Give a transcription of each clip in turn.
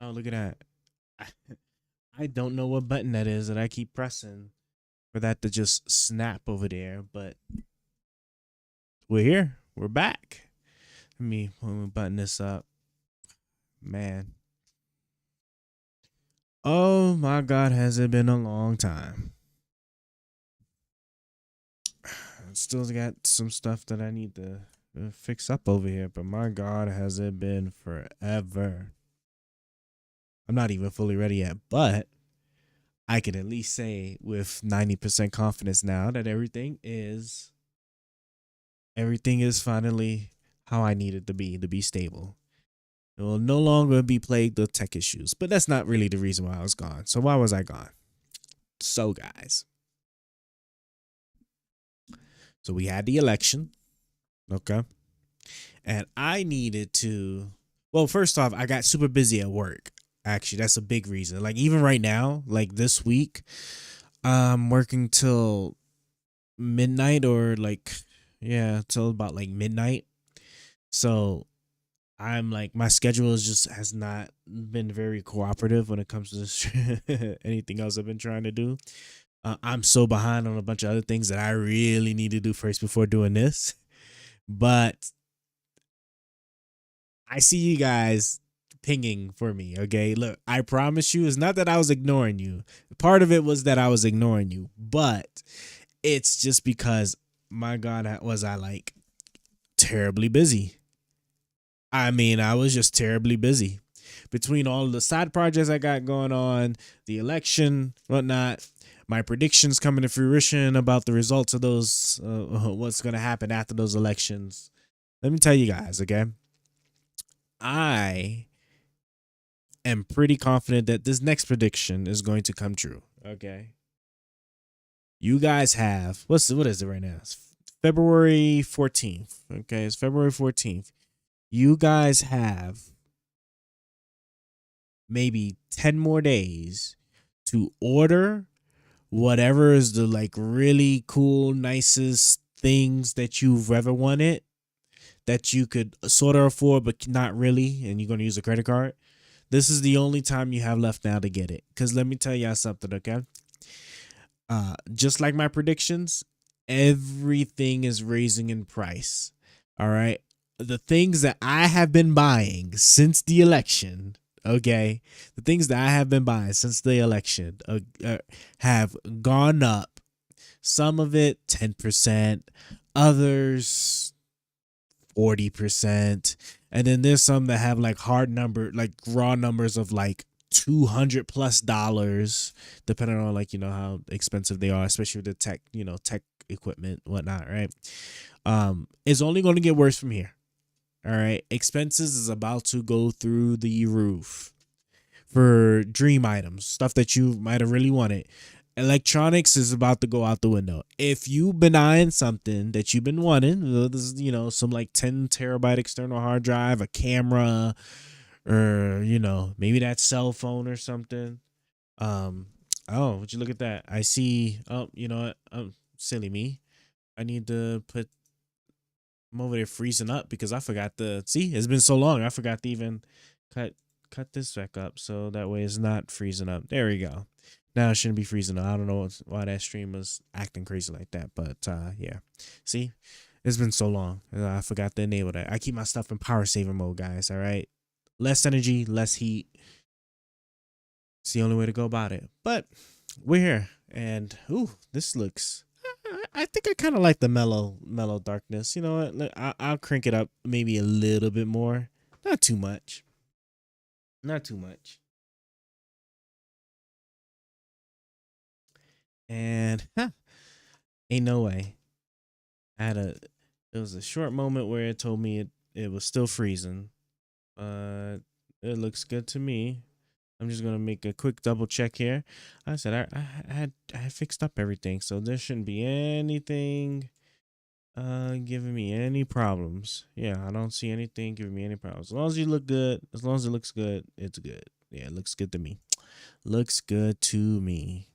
Oh, look at that. I don't know what button that is that I keep pressing for that to just snap over there, but we're here. We're back. Let me button this up. Man. Oh my God, has it been a long time? Still got some stuff that I need to fix up over here, but my God, has it been forever? I'm not even fully ready yet, but I can at least say with 90% confidence now that everything is finally how I need it to be stable. It will no longer be plagued with tech issues, but that's not really the reason why I was gone. So why was I gone? So guys, so we had the election, okay? And I needed to, well, first off, I got super busy at work. Actually, that's a big reason. Like even right now, like this week, I'm working till midnight or like yeah, till about like midnight. So I'm like my schedule is just has not been very cooperative when it comes to this anything else I've been trying to do. I'm so behind on a bunch of other things that I really need to do first before doing this. But I see you guys pinging for me. Okay, look, I promise you, it's not that I was ignoring you. Part of it was that I was ignoring you, but it's just because my God, was I like terribly busy. I mean, I was just terribly busy between all of the side projects I got going on, the election, whatnot, my predictions coming to fruition about the results of those, what's going to happen after those elections. Let me tell you guys, okay? I am pretty confident that this next prediction is going to come true. Okay. You guys have what is it right now? It's February 14th. Okay, it's February 14th. You guys have maybe 10 more days to order whatever is the like really cool, nicest things that you've ever wanted that you could sort of afford, but not really, and you're going to use a credit card. This is the only time you have left now to get it. Because let me tell y'all something, okay? Just like my predictions, everything is raising in price. All right. The things that I have been buying since the election, okay, the things that I have been buying since the election have gone up. Some of it 10%, others 40%. And then there's some that have like hard number, like raw numbers of like $200 plus, depending on like, how expensive they are, especially with the tech, tech equipment, whatnot, right? It's only going to get worse from here. All right. Expenses is about to go through the roof for dream items, stuff that you might have really wanted. Electronics is about to go out the window. If you've been eyeing something that you've been wanting, this is, some like 10 terabyte external hard drive, a camera, or, maybe that cell phone or something. Um, oh, would you look at that? I see. Oh, you know what? Oh, silly me. I need to put, I'm over there freezing up because I forgot to see. It's been so long. I forgot to even cut cut this back up so that way it's not freezing up. There we go. Now it shouldn't be freezing up. I don't know why that stream was acting crazy like that, but yeah. See, it's been so long. I forgot to enable that. I keep my stuff in power saver mode, guys. All right, less energy, less heat. It's the only way to go about it. But we're here, and ooh, this looks. I think I kind of like the mellow darkness. You know what? I'll crank it up maybe a little bit more. Not too much. Not too much. And ain't no way. I had a. It was a short moment where it told me it was still freezing. It looks good to me. I'm just gonna make a quick double check here. I said I had fixed up everything, so there shouldn't be anything giving me any problems. Yeah, I don't see anything giving me any problems. As long as you look good, as long as it looks good, it's good. Yeah, it looks good to me. Looks good to me.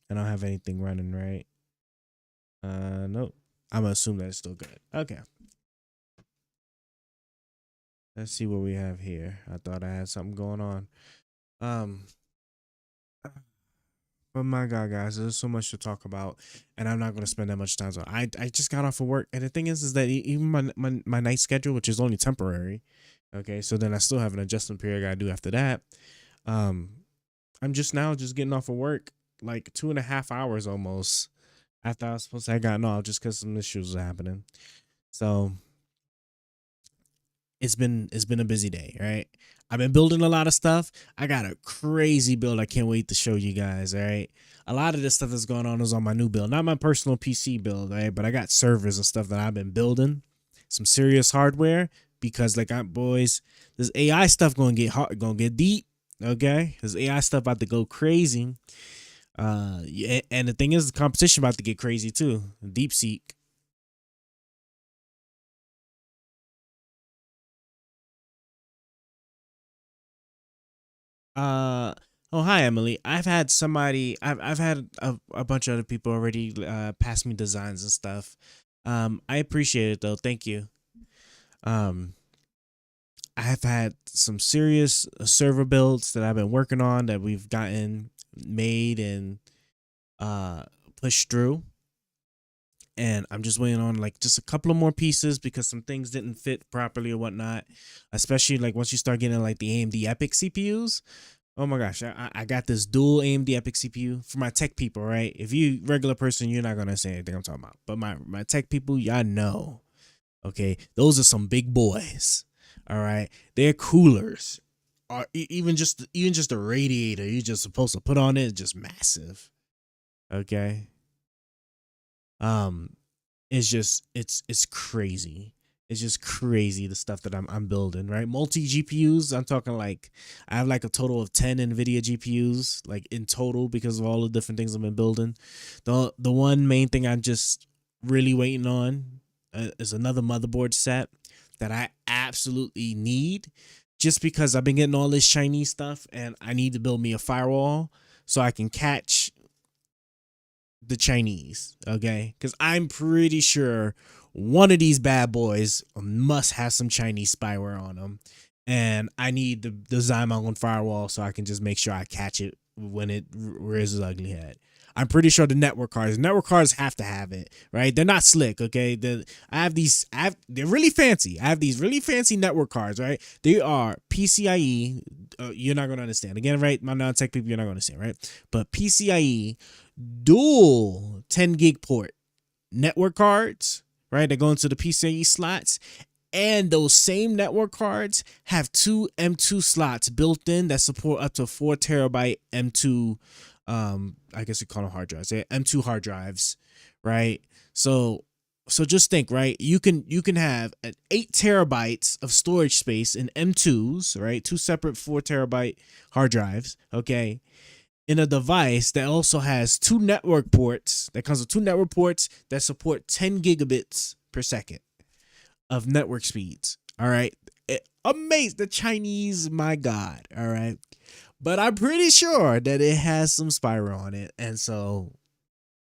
I don't have anything running, right? Nope. I'm gonna assume that it's still good. Okay. Let's see what we have here. I thought I had something going on. Um, but my God, guys, there's so much to talk about, and I'm not gonna spend that much time on. I just got off of work, and the thing is that even my night schedule, which is only temporary, okay. So then I still have an adjustment period I gotta do after that. Um, I'm just now just getting off of work, like 2.5 hours almost after I was supposed to have gotten off, just because some issues were happening. So it's been a busy day, right? I've been building a lot of stuff. I got a crazy build I can't wait to show you guys, all right? A lot of this stuff that's going on is on my new build, not my personal PC build, right? But I got servers and stuff that I've been building, some serious hardware because like I boys, this AI stuff going to get hard, going to get deep, okay? This AI stuff about to go crazy. Yeah, and the thing is the competition about to get crazy too. DeepSeek. Uh oh, hi Emily. I've had a bunch of other people already pass me designs and stuff. I appreciate it though. Thank you. Um I've had some serious server builds that I've been working on that we've gotten made and uh pushed through. And I'm just waiting on like just a couple of more pieces because some things didn't fit properly or whatnot. Especially like once you start getting like the AMD Epic CPUs. Oh my gosh, I got this dual AMD Epic CPU for my tech people, right? If you regular person, you're not gonna say anything I'm talking about. But my tech people, y'all know. Okay, those are some big boys. All right, they're coolers. Or even just a radiator you're just supposed to put on it is just massive. Okay. Um, it's crazy. It's just crazy the stuff that I'm building, right? Multi GPUs. I'm talking like I have like a total of 10 NVIDIA GPUs, like in total because of all the different things I've been building. The one main thing I'm just really waiting on is another motherboard set that I absolutely need, just because I've been getting all this Chinese stuff and I need to build me a firewall so I can catch the Chinese, okay? Because I'm pretty sure one of these bad boys must have some Chinese spyware on them, and I need to design my own firewall so I can just make sure I catch it when it rears its ugly head. I'm pretty sure the network cards have to have it, right? They're not slick, okay? They're really fancy. I have these really fancy network cards, right? They are PCIe. You're not gonna understand again, right? My non-tech people, you're not gonna understand, right? But PCIe dual 10 gig port network cards, right? They go into the PCIe slots. And those same network cards have two M2 slots built in that support up to 4 terabyte M2. I guess you call them hard drives. M2 hard drives, right? So just think, right? You can have an 8 terabytes of storage space in M2s, right? Two separate 4 terabyte hard drives, okay? In a device that also has two network ports, that comes with two network ports that support 10 gigabits per second of network speeds. All right. Amazing. The Chinese, my God. All right. But I'm pretty sure that it has some spiral on it. And so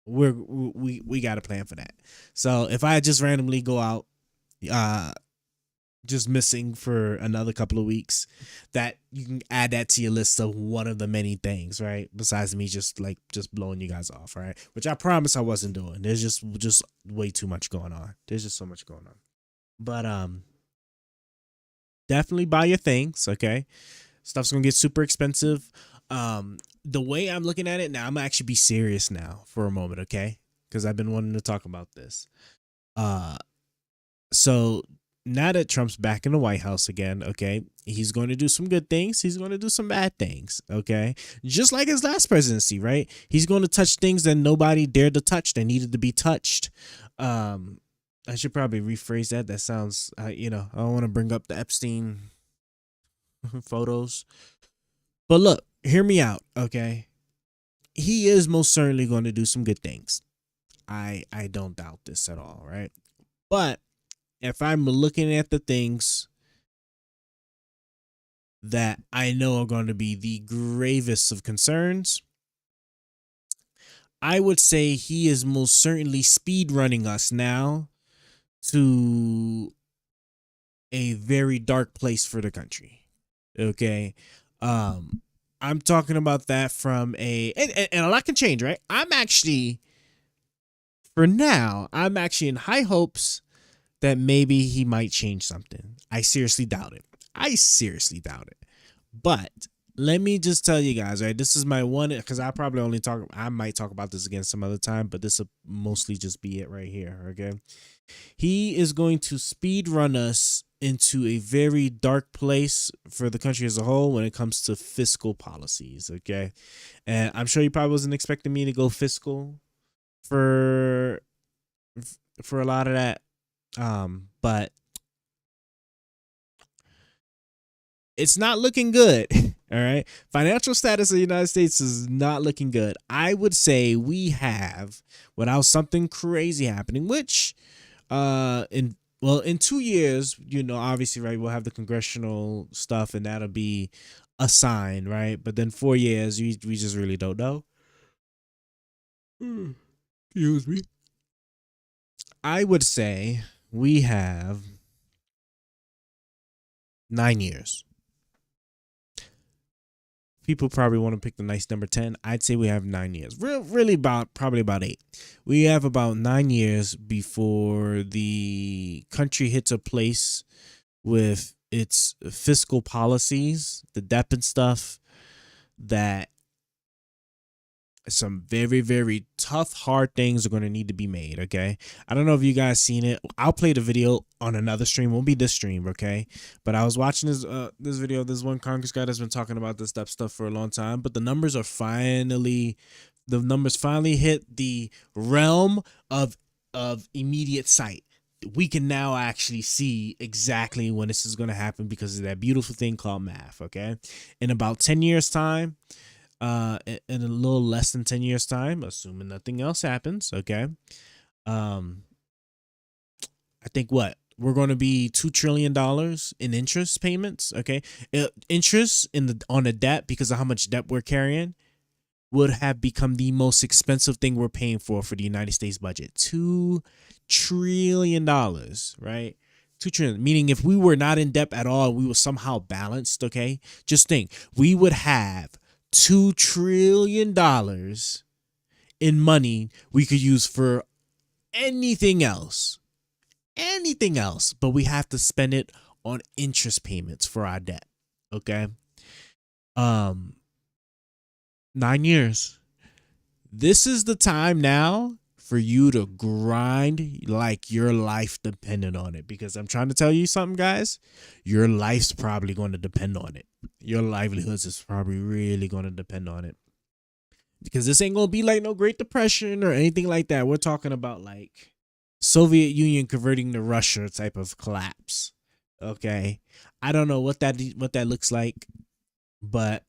we got a plan for that. So if I just randomly go out, uh, just missing for another couple of weeks, that you can add that to your list of one of the many things, right? Besides me just blowing you guys off, right? Which I promise I wasn't doing. There's just way too much going on. There's just so much going on. But definitely buy your things, okay? Stuff's gonna get super expensive. The way I'm looking at it now, I'm gonna actually be serious now for a moment, okay? Because I've been wanting to talk about this. Uh so now that Trump's back in the White House again, okay, he's going to do some good things. He's going to do some bad things, okay? Just like his last presidency, right? He's going to touch things that nobody dared to touch that needed to be touched. Um, I should probably rephrase that. That sounds, I don't want to bring up the Epstein photos. But look, hear me out, okay? He is most certainly going to do some good things. I don't doubt this at all, right? But if I'm looking at the things that I know are going to be the gravest of concerns, I would say he is most certainly speed running us now to a very dark place for the country. Okay. Um, I'm talking about that from and a lot can change, right? For now, I'm actually in high hopes that maybe he might change something. I seriously doubt it. I seriously doubt it. But let me just tell you guys, right? This is my one, because I might talk about this again some other time, but this will mostly just be it right here. Okay. He is going to speed run us into a very dark place for the country as a whole when it comes to fiscal policies. Okay. And I'm sure you probably wasn't expecting me to go fiscal for a lot of that. But it's not looking good. All right. Financial status of the United States is not looking good. I would say we have, without something crazy happening, which in 2 years, obviously, right, we'll have the congressional stuff and that'll be a sign, right? But then 4 years, we just really don't know. Excuse me. I would say we have 9 years. People probably want to pick the nice number 10. I'd say we have 9 years. Really probably about 8. We have about 9 years before the country hits a place with its fiscal policies, the debt and stuff, that some very, very tough, hard things are going to need to be made. Okay. I don't know if you guys seen it. I'll play the video on another stream. Won't be this stream. Okay. But I was watching this video. This one Congress guy that's been talking about this stuff for a long time, but the numbers finally hit the realm of immediate sight. We can now actually see exactly when this is going to happen because of that beautiful thing called math. Okay. In about 10 years time, in a little less than 10 years time, assuming nothing else happens, okay, I think we're going to be $2 trillion in interest payments. Okay. Interest on the debt, because of how much debt we're carrying, would have become the most expensive thing we're paying for the United States budget. $2 trillion, right? 2 trillion, meaning if we were not in debt at all, we were somehow balanced. Okay. Just think, we would have $2 trillion in money we could use for anything else, but we have to spend it on interest payments for our debt. Okay. 9 years. This is the time now for you to grind like your life depended on it, because I'm trying to tell you something, guys. Your life's probably going to depend on it. Your livelihoods is probably really going to depend on it, because this ain't going to be like no Great Depression or anything like that. We're talking about like Soviet Union converting to Russia type of collapse. Okay. I don't know what that looks like, but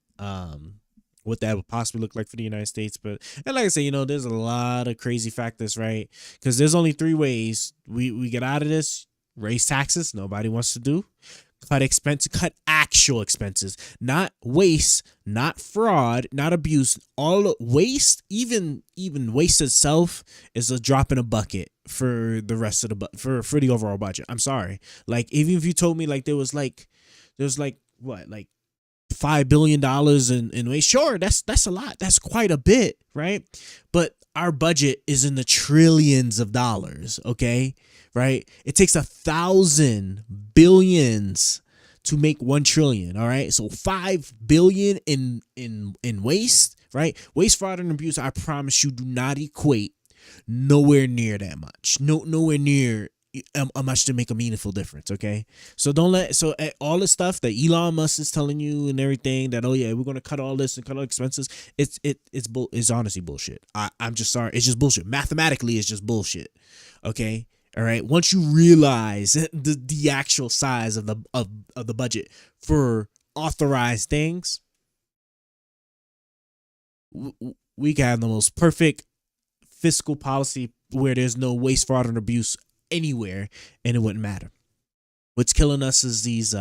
what that would possibly look like for the United States. But, and like I say, there's a lot of crazy factors, right? Because there's only 3 ways we get out of this. Raise taxes, nobody wants to do. Cut actual expenses, not waste, not fraud, not abuse. All waste, even waste itself, is a drop in a bucket for the rest of the for the overall budget. I'm sorry. Like, even if you told me like there's what, like $5 billion in waste, sure, that's a lot. That's quite a bit, right? But our budget is in the trillions of dollars. Okay. Right? It takes 1,000 billions to make 1 trillion. All right. So 5 billion in waste, right? Waste, fraud, and abuse, I promise you, do not equate nowhere near that much. Nowhere near much to make a meaningful difference. Okay. So all the stuff that Elon Musk is telling you and everything, that, oh yeah, we're going to cut all this and cut all expenses. It's honestly bullshit. I'm just sorry. It's just bullshit. Mathematically, it's just bullshit. Okay. All right. Once you realize the actual size of the budget for authorized things, we can have the most perfect fiscal policy where there's no waste, fraud, and abuse anywhere, and it wouldn't matter. What's killing us is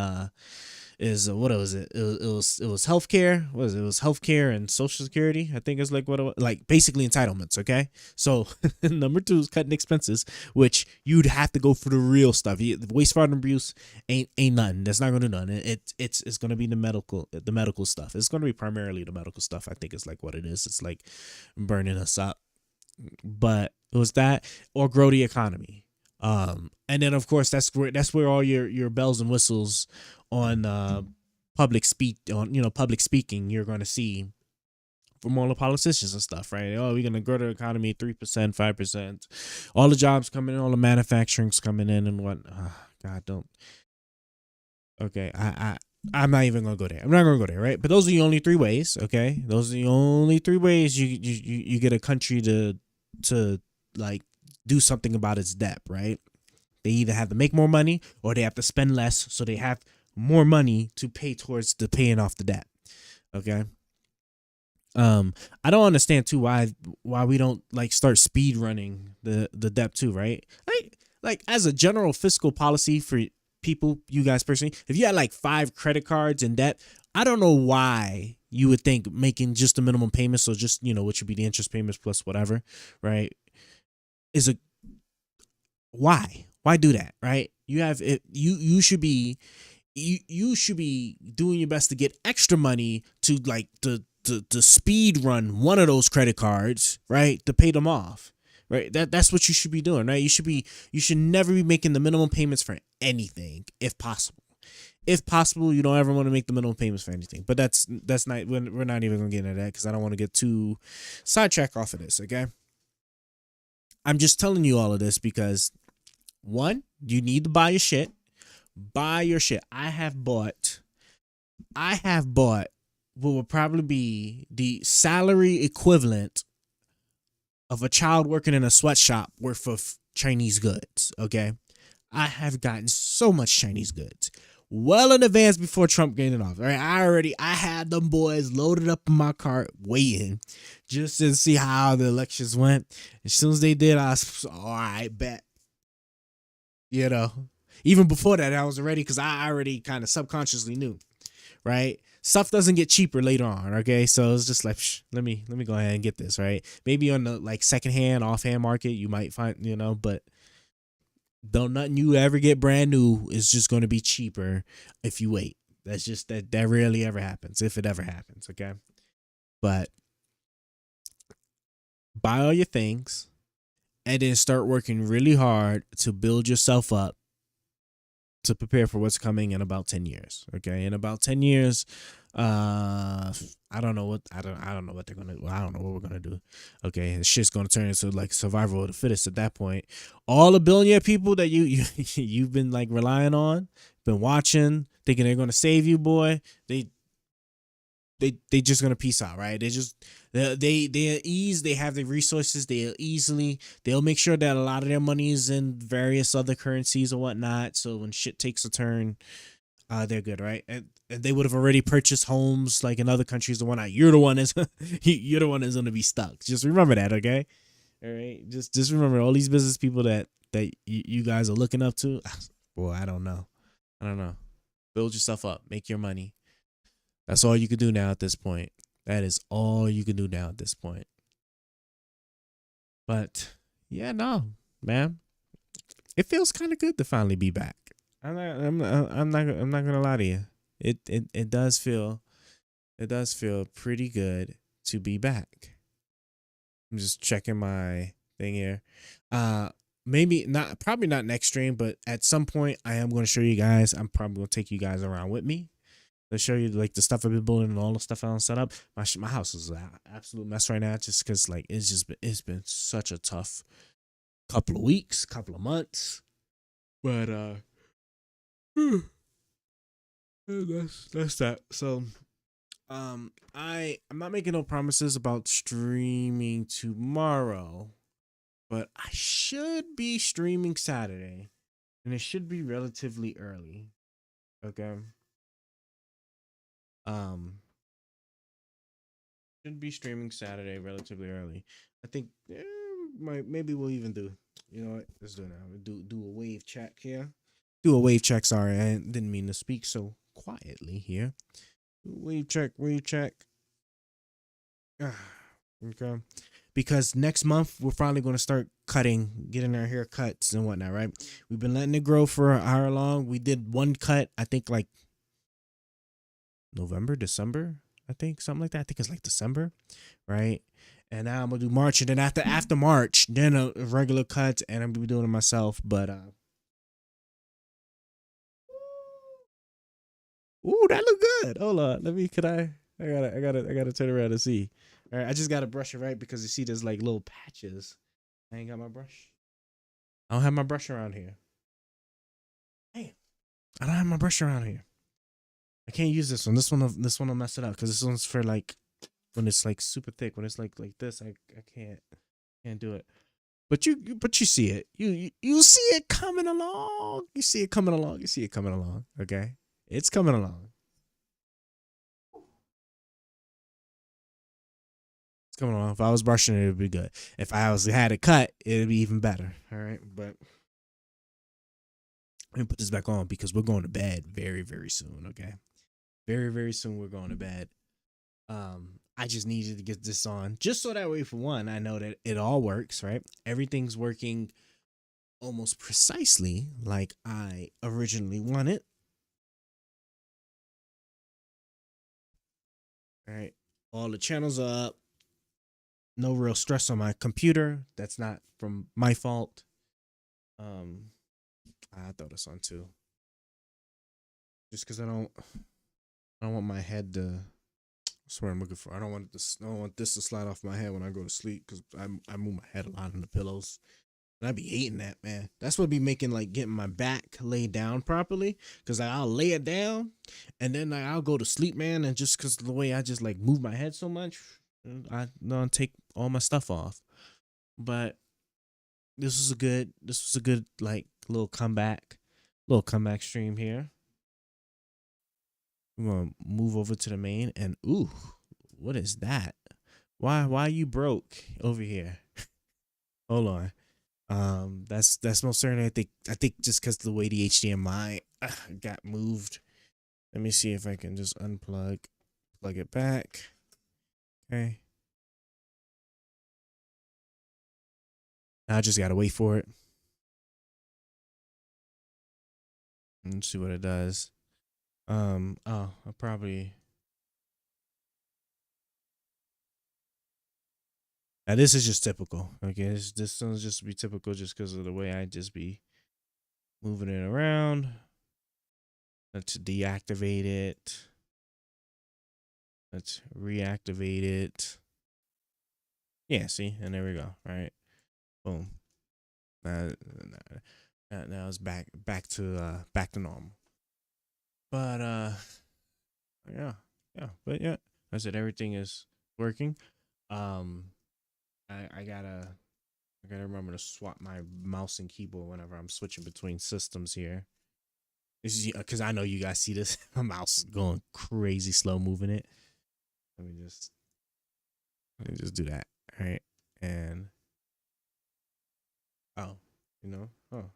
is what was it? It was healthcare. What was it? It was healthcare and social security. I think it's like what it was, like basically entitlements. Okay, so number two is cutting expenses, which you'd have to go for the real stuff. The waste, fraud, and abuse ain't nothing. That's not gonna do nothing. It's gonna be the medical stuff. It's gonna be primarily the medical stuff. I think it's like what it is. It's like burning us up. But it was that or grow the economy. And then of course that's where all your bells and whistles on public speaking you're going to see from all the politicians and stuff, right? Oh, we're gonna grow the economy 3%, 5%, all the jobs coming in, all the manufacturing's coming in, and what? God, don't. Okay, I'm not even gonna go there. I'm not gonna go there, right? But those are the only three ways. Okay, those are the only three ways you get a country to like do something about its debt, right? They either have to make more money or they have to spend less so they have more money to pay towards the paying off the debt. Okay. I don't understand too why we don't like start speed running the debt too, right? Like as a general fiscal policy for people, you guys personally, if you had like 5 credit cards in debt, I don't know why you would think making just the minimum payments, so just what should be the interest payments plus whatever, right? Is a why do that, right? You have it. You should be doing your best to get extra money to like to speed run one of those credit cards, right? To pay them off. Right? That's what you should be doing, right? You should never be making the minimum payments for anything if possible. If possible, you don't ever want to make the minimum payments for anything. But that's not we're not even gonna get into that because I don't want to get too sidetracked off of this, okay? I'm just telling you all of this because one, you need to buy your shit. Buy your shit. I have bought what would probably be the salary equivalent of a child working in a sweatshop worth of Chinese goods. Okay. I have gotten so much Chinese goods well in advance before Trump getting off. All right. I had them boys loaded up in my cart waiting just to see how the elections went. As soon as they did, I was all right, bet. You know, even before that, I was ready because I already kind of subconsciously knew, right? Stuff doesn't get cheaper later on, okay? So it's just like, let me go ahead and get this, right? Maybe on the like secondhand, offhand market, you might find, but don't nothing you ever get brand new is just going to be cheaper if you wait. That's just that rarely ever happens, if it ever happens, okay? But buy all your things and then start working really hard to build yourself up to prepare for what's coming in about 10 years. Okay. In about 10 years, I don't know what they're gonna I don't know what we're gonna do. Okay, the shit's gonna turn into like survival of the fittest at that point. All the billionaire people that you've been like relying on, been watching, thinking they're gonna save you, boy, they just gonna peace out, right? They have the resources. They'll make sure that a lot of their money is in various other currencies or whatnot. So when shit takes a turn, they're good, right? And they would have already purchased homes like in other countries and whatnot. You're the one is you're the one that's gonna be stuck. Just remember that, okay? All right. Just remember all these business people that you guys are looking up to. Boy, I don't know. I don't know. Build yourself up. Make your money. That's all you can do now at this point. That is all you can do now at this point. But yeah, no, man, it feels kind of good to finally be back. I'm not gonna lie to you. It does feel pretty good to be back. I'm just checking my thing here. Probably not next stream, but at some point I am going to show you guys. I'm probably going to take you guys around with me to show you like the stuff I've been building and all the stuff I don't set up. My house is an absolute mess right now, just because like it's been such a tough couple of weeks, couple of months. But that's that. So I'm not making no promises about streaming tomorrow, but I should be streaming Saturday, and it should be relatively early. Okay. Um, should be streaming Saturday relatively early. I think maybe we'll even do. You know what? Let's do it now. Do a wave check here. Do a wave check. Sorry, I didn't mean to speak so quietly here. Wave check, wave check. Okay. Because next month we're finally going to start cutting, getting our haircuts and whatnot, right? We've been letting it grow for however long. We did one cut, I think like November, December, I think something like that. I think it's like December, right? And now I'm gonna do March, and then after March, then a regular cut, and I'm gonna be doing it myself. But ooh, that look good. Hold on, let me. Could I? I gotta turn around and see. All right, I just gotta brush it right because you see there's like little patches. I ain't got my brush. I don't have my brush around here. Damn, I don't have my brush around here. I can't use this one. This one will mess it up because this one's for like when it's like super thick. When it's like this, I can't do it. But you see it. You see it coming along. You see it coming along. You see it coming along. Okay, it's coming along. It's coming along. If I was brushing it, it'd be good. If I was had it cut, it'd be even better. All right, but let me put this back on because we're going to bed very very soon. Okay, very very soon we're going to bed. I just needed to get this on just so that way, for one, I know that it all works. Right, everything's working almost precisely like I originally wanted. All right, all the channels are up. No real stress on my computer. That's not from my fault. Um, I throw this on too, just because I don't want my head to. That's what I'm looking for. I don't want this. I don't want this to slide off my head when I go to sleep because I move my head a lot on the pillows. And I be hating that, man. That's what be making like getting my back laid down properly. Cause like, I'll lay it down, and then like, I'll go to sleep, man. And just cause the way I just like move my head so much, I don't take all my stuff off. But this was a good like little comeback stream here. We're gonna move over to the main, and ooh, what is that? Why you broke over here? Hold on. That's most certainly. I think just because the way the HDMI got moved. Let me see if I can just plug it back. Okay. Now I just gotta wait for it. Let's see what it does. I probably. Now this is just typical. Okay, this one's just be typical just because of the way I just be moving it around. Let's deactivate it. Let's reactivate it. Yeah, see, and there we go. All right, boom. Now it's back to normal. But yeah. I said everything is working. Um, I gotta remember to swap my mouse and keyboard whenever I'm switching between systems here. This is because I know you guys see this. My mouse is going crazy slow moving it. Let me just do that. All right, and oh, oh,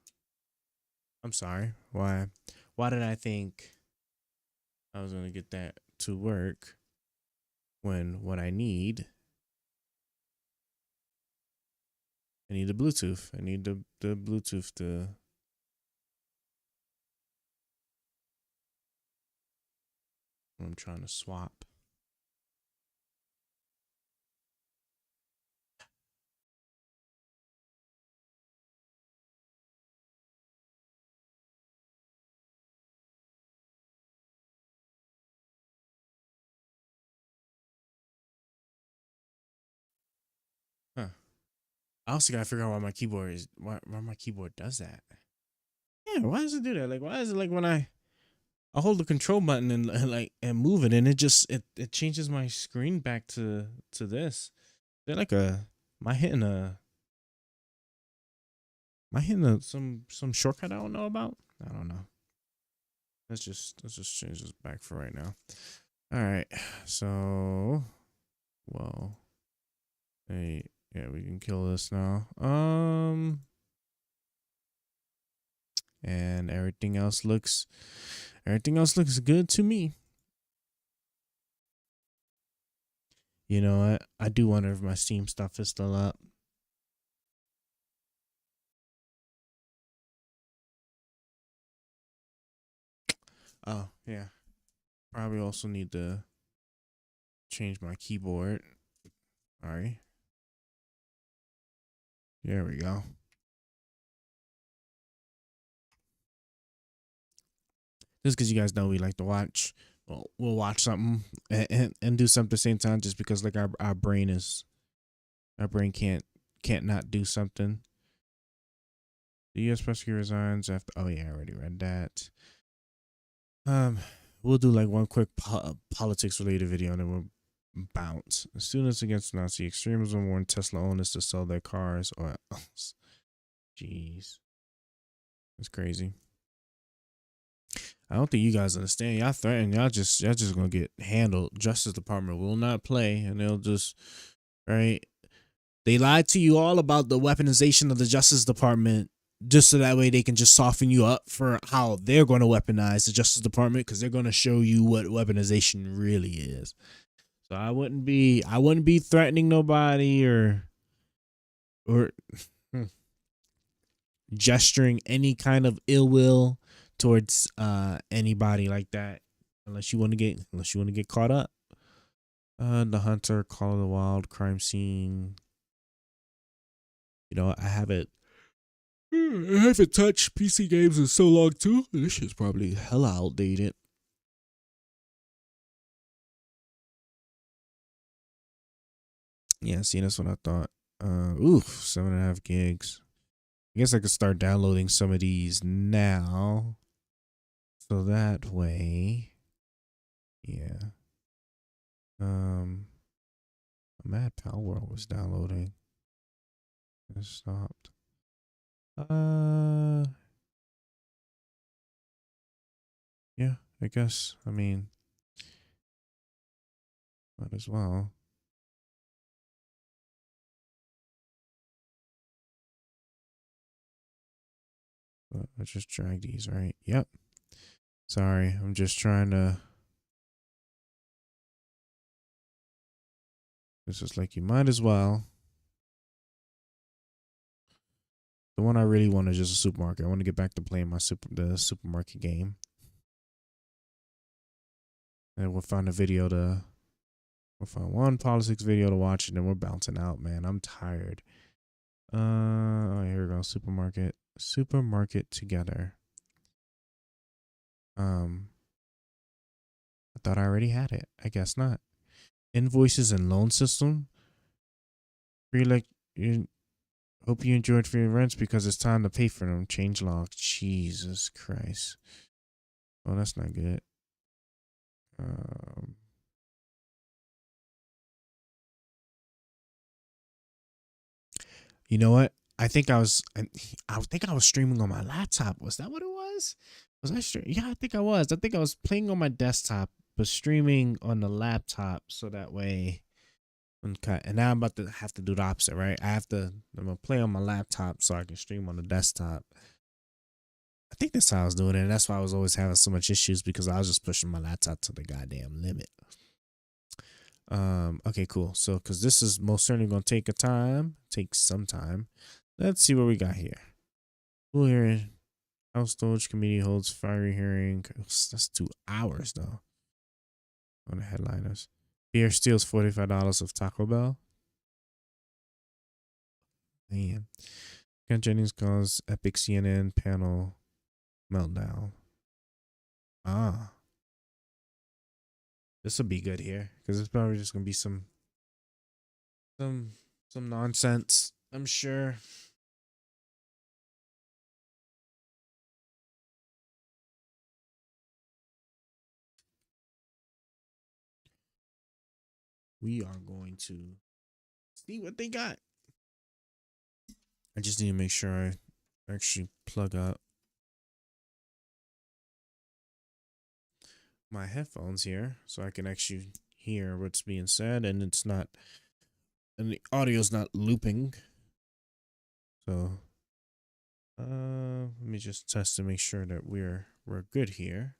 I'm sorry. Why did I think I was gonna get that to work when what I need the Bluetooth. I need the Bluetooth to. I'm trying to swap. Huh. I also gotta figure out why my keyboard does that. Yeah, why does it do that? Like, why is it like when I hold the control button and like and move it, and it changes my screen back to this. They're like am I hitting a some shortcut I don't know about? I don't know. Let's just change this back for right now. All right. So, well, hey, yeah, we can kill this now. And everything else looks Everything else looks good to me. You know what? I do wonder if my Steam stuff is still up. Oh, yeah. Probably also need to change my keyboard. All right. There we go. Just because you guys know we like to watch, we'll watch something and do something at the same time. Just because like our brain can't not do something. The U.S. prosecutor resigns after. Oh yeah, I already read that. We'll do like one quick politics related video and then we'll bounce. Students against Nazi extremism warn Tesla owners to sell their cars or else. Jeez, that's crazy. I don't think you guys understand. Y'all threaten. Y'all just gonna get handled. Justice Department will not play, and they'll just right. They lied to you all about the weaponization of the Justice Department, just so that way they can just soften you up for how they're going to weaponize the Justice Department, because they're going to show you what weaponization really is. So I wouldn't be threatening nobody or gesturing any kind of ill will towards anybody like that, unless you want to get caught up. The Hunter, Call of the Wild, crime scene. You know, I haven't touched PC games in so long too. This shit's probably hella outdated. Yeah, see, that's what I thought. 7.5 gigs. I guess I could start downloading some of these now. So that way, yeah. Mad Power World was downloading. It stopped. Yeah, I guess. I mean, might as well. But I just dragged these, right? Yep. Sorry, I'm just trying to. This is like you might as well. The one I really want is just a supermarket. I want to get back to playing the supermarket game. And we'll find one politics video to watch, and then we're bouncing out, man. I'm tired. Oh, here we go. Supermarket together. I thought I already had it. I guess not. Invoices and loan system. Hope you enjoyed for your rents because it's time to pay for them. Change log. Jesus Christ. Oh, that's not good. You know what? I think I was streaming on my laptop. Was that what it was? Was I streaming? Yeah, I think I was. I think I was playing on my desktop, but streaming on the laptop, so that way. Okay, and now I'm about to have to do the opposite, right? I'm gonna play on my laptop so I can stream on the desktop. I think that's how I was doing it, and that's why I was always having so much issues, because I was just pushing my laptop to the goddamn limit. Okay, cool. So, because this is most certainly gonna take some time. Let's see what we got here. Full hearing. House Storage Committee holds fiery hearing. That's 2 hours though. On the headliners. Beer steals $45 of Taco Bell. Man. Ken Jennings calls epic CNN panel meltdown. This will be good here, because it's probably just gonna be some nonsense, I'm sure. We are going to see what they got. I just need to make sure I actually plug up my headphones here so I can actually hear what's being said, and the audio's not looping. So let me just test to make sure that we're good here.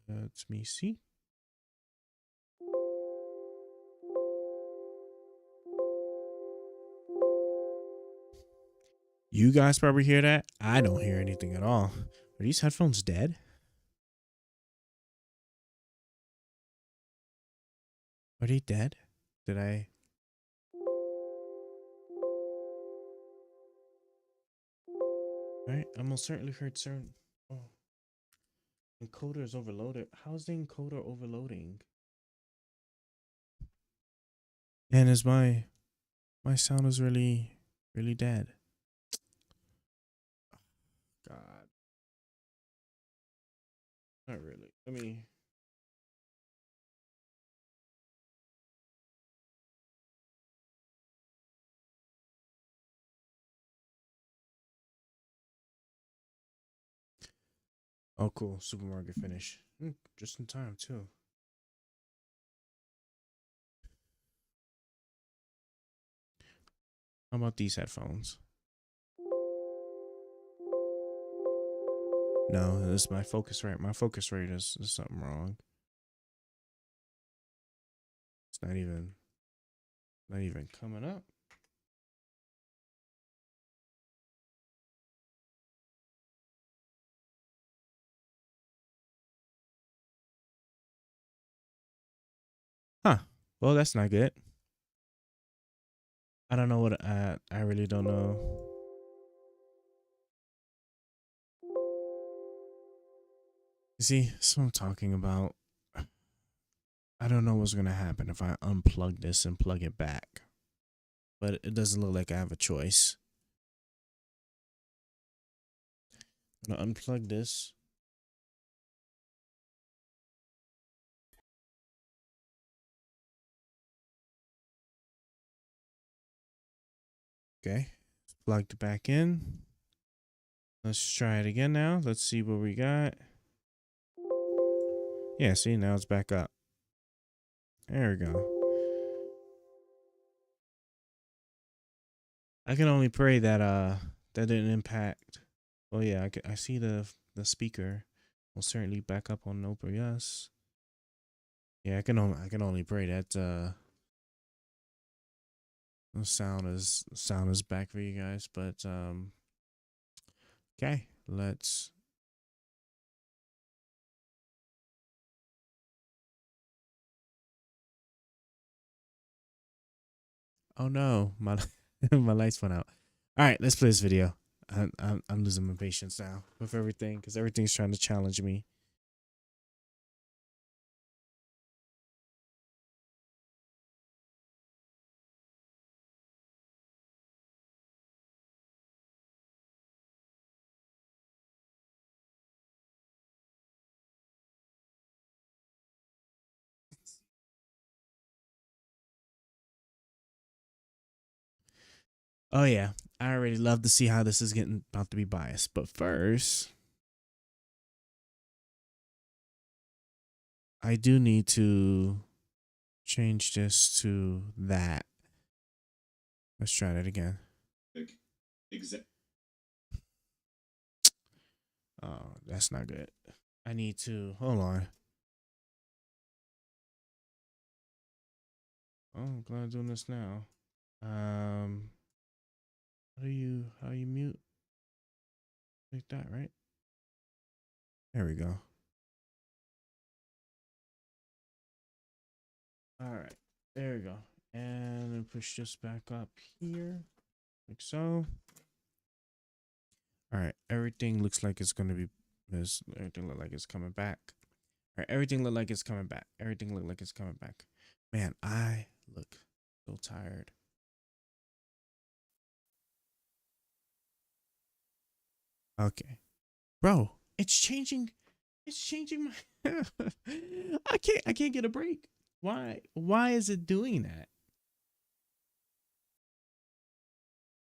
Let me see. You guys probably hear that. I don't hear anything at all. Are these headphones dead? Are they dead? Did I? All right, I most certainly heard certain. Oh, encoder is overloaded. How's the encoder overloading? And is my sound is really dead. God, not really. Let me. Oh, cool. Supermarket finish. Just in time too. How about these headphones? No, this is my focus rate. My focus rate is something wrong. It's not even coming up. Huh. Well, that's not good. I don't know what I really don't know. See, that's what I'm talking about. I don't know what's gonna happen if I unplug this and plug it back. But it doesn't look like I have a choice. I'm gonna unplug this. Okay. Plugged back in. Let's try it again now. Let's see what we got. Yeah, see, now it's back up. There we go. I can only pray that that didn't impact. Oh yeah, I see the speaker will certainly back up on Oprah. Yes. Yeah, I can only pray that the sound is back for you guys. But okay, let's. Oh no, my my lights went out. All right, let's play this video. I'm losing my patience now with everything because everything's trying to challenge me. Oh yeah, I already love to see how this is getting about to be biased. But first, I do need to change this to that. Let's try that again. Oh, that's not good. I need to hold on. Oh, I'm glad I'm doing this now. How you mute like that, right? There we go. All right, there we go. And then push this back up here, like so. All right, everything looks like it's gonna be. Everything look like it's coming back. All right, everything look like it's coming back. Everything look like it's coming back. Man, I look so tired. Okay, bro, it's changing. It's changing my. I can't get a break. Why? Why is it doing that?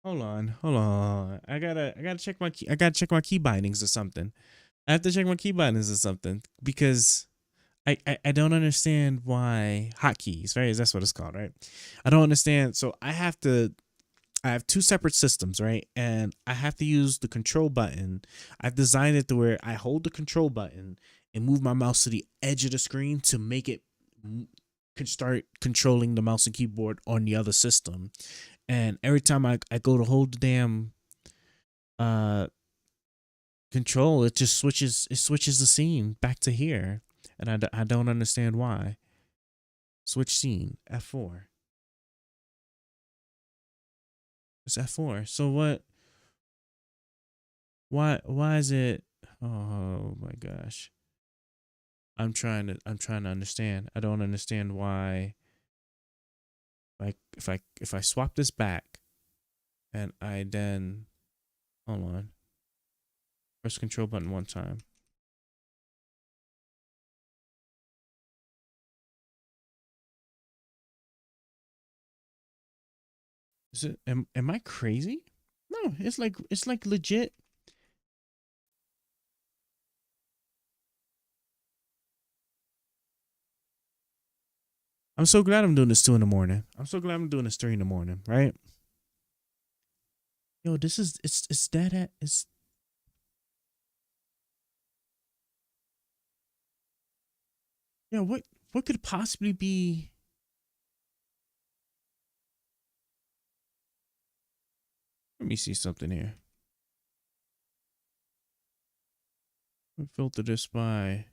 Hold on. I gotta check my key. I gotta check my key bindings or something. I have to check my key bindings or something because I don't understand why hotkeys, right? That's what it's called, right? I don't understand. So I have two separate systems, right? And I have to use the control button. I've designed it to where I hold the control button and move my mouse to the edge of the screen to make it can start controlling the mouse and keyboard on the other system. And every time I go to hold the damn uh control, it just switches the scene back to here, and I don't understand why. Switch scene, F4. It's F4. So what? Why is it? Oh my gosh. I'm trying to understand. I don't understand why. Like if I swap this back, and I then hold on. Press control button one time. Is it? Am I crazy? No, it's like legit. I'm so glad I'm doing this 2 in the morning. I'm so glad I'm doing this 3 in the morning, right? Yo, this is it's dead at it's. Yeah, what could possibly be? Let me see something here. Filter this by,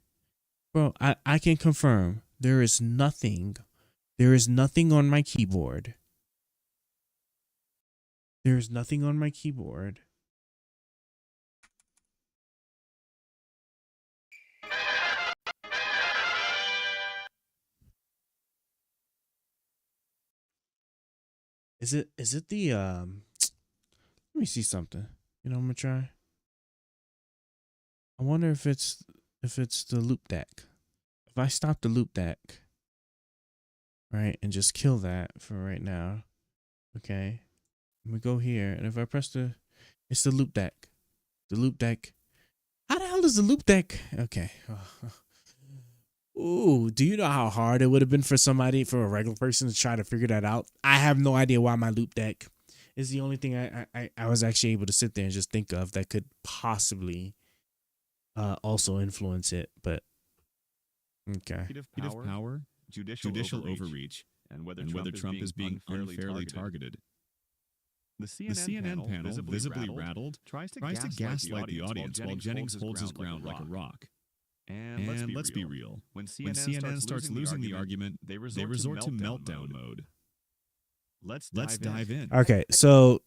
bro. I can confirm there is nothing. There is nothing on my keyboard. There is nothing on my keyboard. Is it the let me see something. You know, I'm gonna try. I wonder if it's the loop deck. If I stop the loop deck, right, and just kill that for right now, okay. We go here, and if I press it's the loop deck. The loop deck. How the hell is the loop deck? Okay. Ooh, do you know how hard it would have been for a regular person to try to figure that out? I have no idea why my loop deck is the only thing I was actually able to sit there and just think of that could possibly also influence it, but okay. Power, judicial overreach, and whether Trump is being unfairly targeted. The CNN panel, visibly rattled, tries to gaslight the audience while Jennings holds his ground like a rock. And let's be real. When CNN starts losing the argument, they resort to meltdown mode. Let's dive in. Okay, so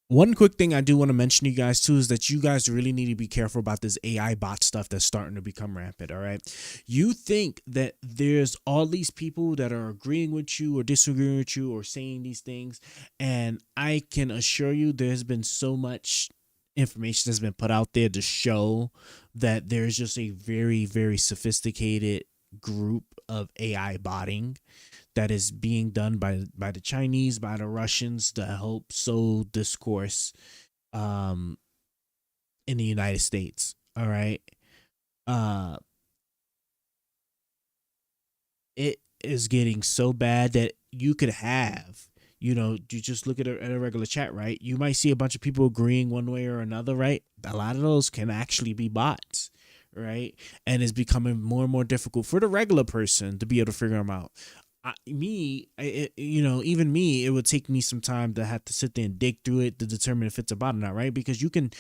one quick thing I do want to mention to you guys too is that you guys really need to be careful about this AI bot stuff that's starting to become rampant, all right? You think that there's all these people that are agreeing with you or disagreeing with you or saying these things, and I can assure you there's been so much information that's been put out there to show that there's just a very, very sophisticated group of AI botting that is being done by the Chinese, by the Russians to help sow discourse in the United States. All right. It is getting so bad that you could have, you just look at a regular chat, right? You might see a bunch of people agreeing one way or another, right? A lot of those can actually be bots, right? And it's becoming more and more difficult for the regular person to be able to figure them out. Even me, it would take me some time to have to sit there and dig through it to determine if it's a bot or not, right? Because you can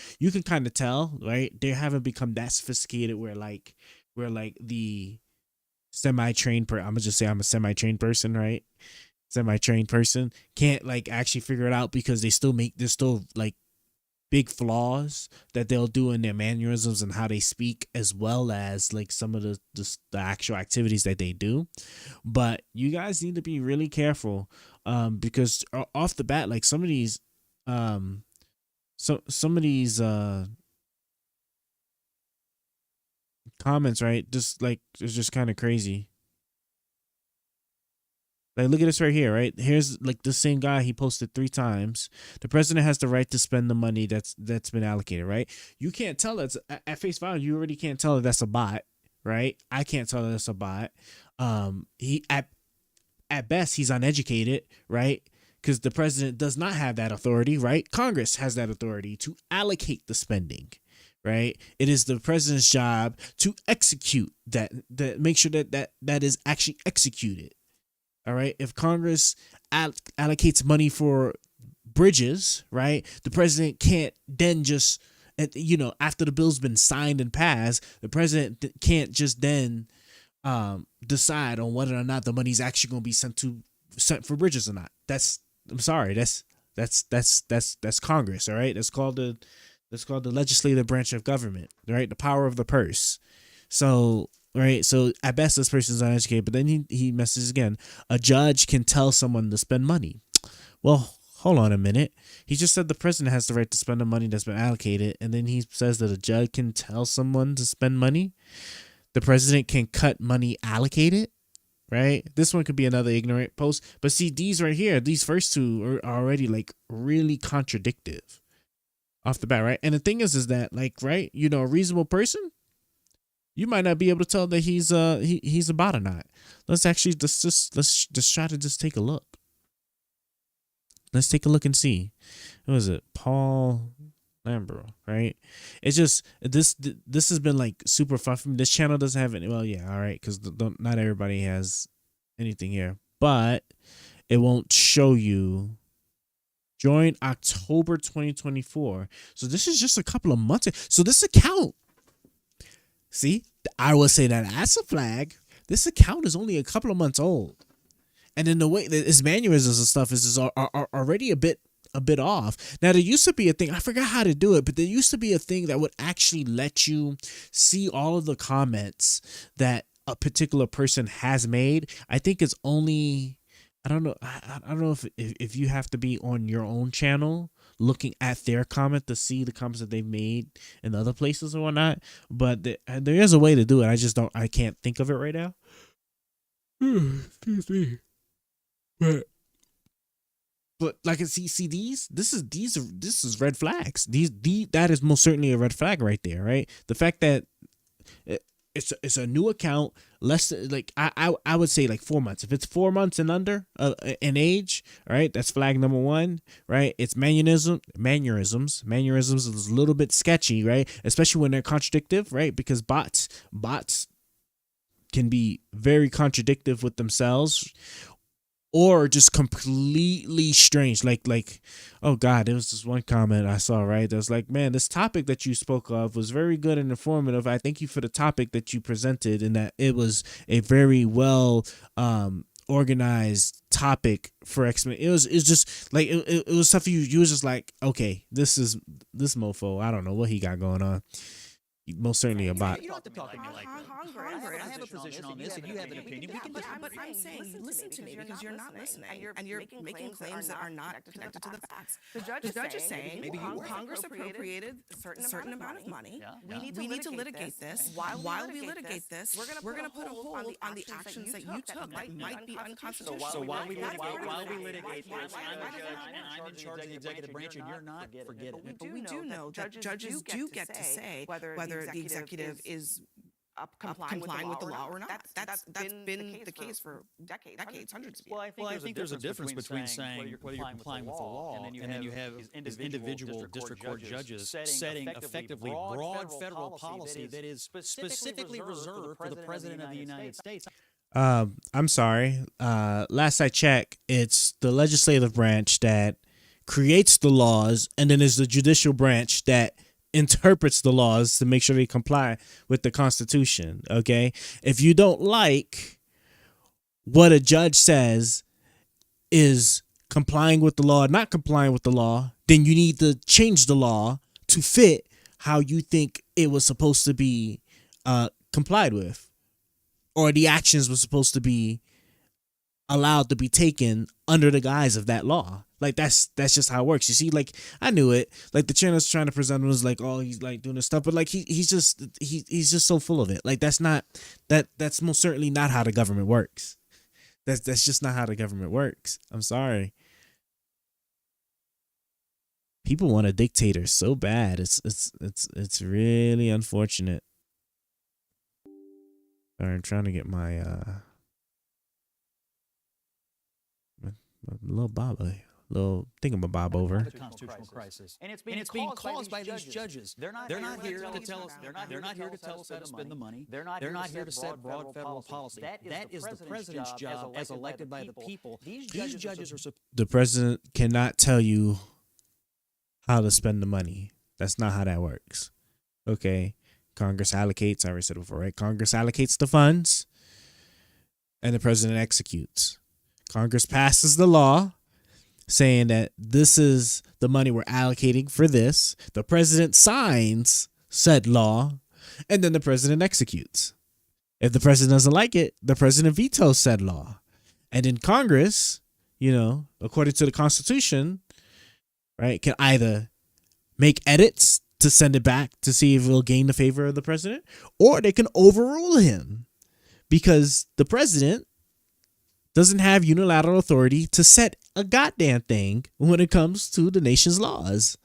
kind of tell, right? They haven't become that sophisticated where the semi-trained I'm gonna just say I'm a semi-trained person, right? Semi-trained person can't actually figure it out because there's still big flaws that they'll do in their mannerisms and how they speak, as well as some of the actual activities that they do. But you guys need to be really careful, because off the bat, some of these some of these comments, right, just it's just kind of crazy. Look at this right here, right? Here's the same guy. He posted 3 times. The president has the right to spend the money that's been allocated, right? You can't tell that's at face value. You already can't tell that that's a bot, right? I can't tell that that's a bot. He at best he's uneducated, right? Because the president does not have that authority, right? Congress has that authority to allocate the spending, right? It is the president's job to execute that make sure that is actually executed. All right. If Congress allocates money for bridges, right, the president can't then just, after the bill's been signed and passed, the president can't just then decide on whether or not the money's actually going to be sent for bridges or not. I'm sorry, that's Congress. All right, that's called the legislative branch of government. Right, the power of the purse. So right, so at best this person's uneducated, but then he messes again. A judge can tell someone to spend money. Well, hold on a minute. He just said the president has the right to spend the money that's been allocated, and then he says that a judge can tell someone to spend money. The president can cut money allocated, right? This one could be another ignorant post. But see, these right here, these first two are already like really contradictive off the bat, right? And the thing is that like, right, a reasonable person, you might not be able to tell that he's a bot or not. Let's try to just take a look. Let's take a look and see. Who is it? Paul Lambro, right? It's just this has been like super fun for me. This channel doesn't have any. Well, yeah, all right, because not everybody has anything here, but it won't show you. Join October 2024. So this is just a couple of months. So this account, see, I will say that as a flag. This account is only a couple of months old. And then the way that his mannerisms and stuff is are already a bit off. Now there used to be a thing, I forgot how to do it, but there used to be a thing that would actually let you see all of the comments that a particular person has made. I think it's only, I don't know if you have to be on your own channel looking at their comment to see the comments that they've made in other places or whatnot. But there is a way to do it. I can't think of it right now. Excuse me. But like see this is red flags. That is most certainly a red flag right there, right? The fact that it's a new account, less like I would say like 4 months. If it's 4 months and under in age, all right, that's flag number one, right? It's mannerisms is a little bit sketchy, right? Especially when they're contradictive, right? Because bots can be very contradictive with themselves, or just completely strange. Like, oh God, there was this one comment I saw, right? That was like, man, this topic that you spoke of was very good and informative. I thank you for the topic that you presented, and that it was a very well organized topic for X-Men. It's just like it was stuff you was just like, okay, this mofo, I don't know what he got going on. Most certainly a bot. You don't have to talk to me like that. I have a position on this, and you have an opinion. We can But I'm saying, listen to me because you're not listening, and you're making claims that are not connected to the facts. The judge is saying maybe Congress appropriated a certain amount of money. We need to litigate this. While we litigate this, we're going to put a hold on the actions that you took that might be unconstitutional. So while we litigate this, I'm in charge of the executive branch, and you're not. Forget it. But we do know that judges do get to say whether the executive is complying with the law or not. That's been the case for decades, hundreds of years. Well, I think there's a difference between saying whether you're complying with the law, and then you have individual district court judges setting effectively broad federal policy that is specifically reserved for the President of the United States. I'm sorry. Last I checked, it's the legislative branch that creates the laws, and then there's the judicial branch that interprets the laws to make sure they comply with the Constitution. Okay, if you don't like what a judge says is complying with the law, not complying with the law, then you need to change the law to fit how you think it was supposed to be complied with, or the actions were supposed to be allowed to be taken under the guise of that law. Like that's just how it works. You see, like I knew it. Like the channel's trying to present him as like, oh, he's like doing this stuff, but like he's just so full of it. Like that's most certainly not how the government works. That's just not how the government works. I'm sorry. People want a dictator so bad. It's really unfortunate. Sorry, I'm trying to get my little Baba. little thingamabob over. The constitutional crisis, and it's being caused by these judges. They're not here to tell us. They're not here to tell us how to spend the money. They're not here to set broad federal policy. That is the president's job as elected by the people. These judges are. The president cannot tell you how to spend the money. That's not how that works. Okay, Congress allocates. I already said it before, right? Congress allocates the funds, and the president executes. Congress passes the law saying that this is the money we're allocating for this. The president signs said law, and then the president executes. If the president doesn't like it, the president vetoes said law. And then Congress, according to the Constitution, right, can either make edits to send it back to see if it'll gain the favor of the president, or they can overrule him because the president doesn't have unilateral authority to set a goddamn thing when it comes to the nation's laws.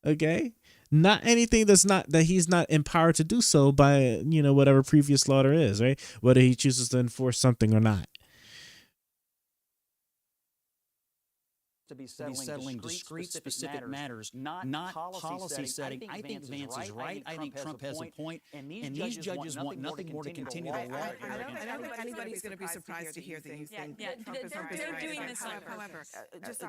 Okay? Not anything that he's not empowered to do so by, whatever previous law there is, right? Whether he chooses to enforce something or not. To be settling discrete, specific matters, not policy setting. I think Vance is right. I think Trump has a point. And these judges want nothing more to continue to law. I don't think anybody's going to be surprised to hear that you think Trump is right. However,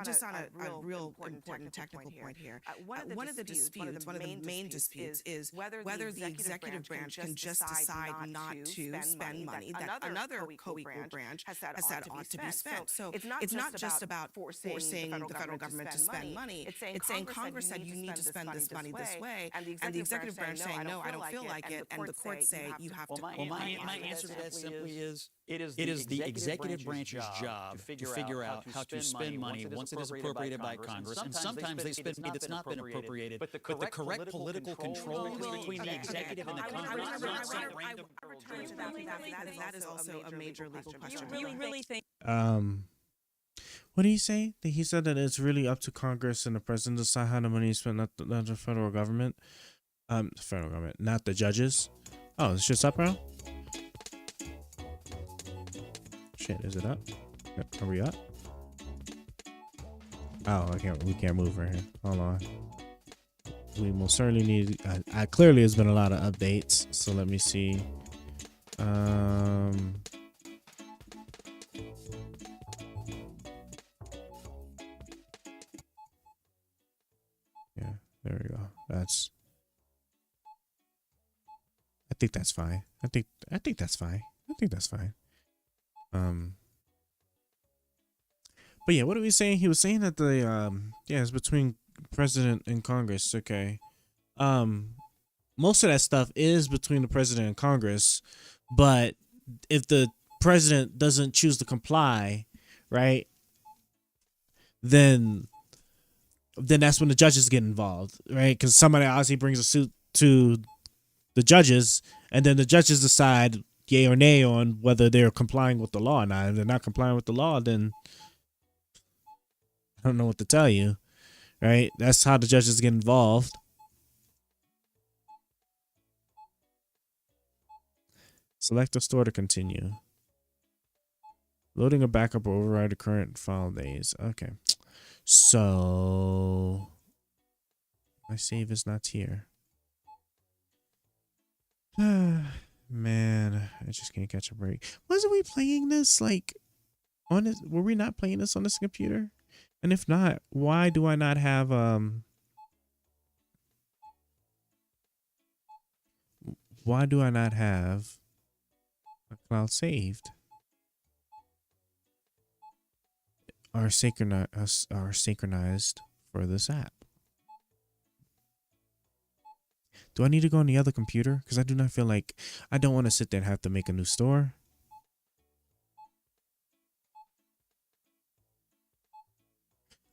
just on a real important technical point here, one of the disputes, one of the main disputes is whether the executive branch can just decide not to spend money that another co-equal branch has said ought to be spent. So it's not just about forcing the federal government to spend money. It's saying Congress said you need to spend this money this way, and the executive branch saying no, I don't feel like it, and the courts say you have to. Well, my answer to that simply is it is the executive branch's job to figure out how to spend money once it is appropriated by Congress, and sometimes they spend money that's not been appropriated. But the correct political control between the executive and the Congress is not some random. That is also a major legal question. Really think. What did he say? He said that it's really up to Congress and the president to decide how the money is spent, not the federal government. Federal government, not the judges. Oh, this shit's up, bro? Shit, is it up? Are we up? Oh, we can't move right here. Hold on. We most certainly need, clearly there's been a lot of updates, so let me see. Yeah, there we go. I think that's fine. I think that's fine. But yeah, what are we saying? He was saying that it's between president and Congress. Okay. Most of that stuff is between the president and Congress, but if the president doesn't choose to comply, right, then that's when the judges get involved, right? Because somebody obviously brings a suit to the judges, and then the judges decide yay or nay on whether they're complying with the law or not. If they're not complying with the law, then I don't know what to tell you, right? That's how the judges get involved. Select a store to continue. Loading a backup or override the current file days. Okay. So my save is not here. Man, I just can't catch a break. Wasn't we playing this on this? Were we not playing this on this computer? And if not, why do I not have why do I not have a cloud saved? Are synchronized for this app. Do I need to go on the other computer? Because I do not feel like I don't want to sit there and have to make a new store.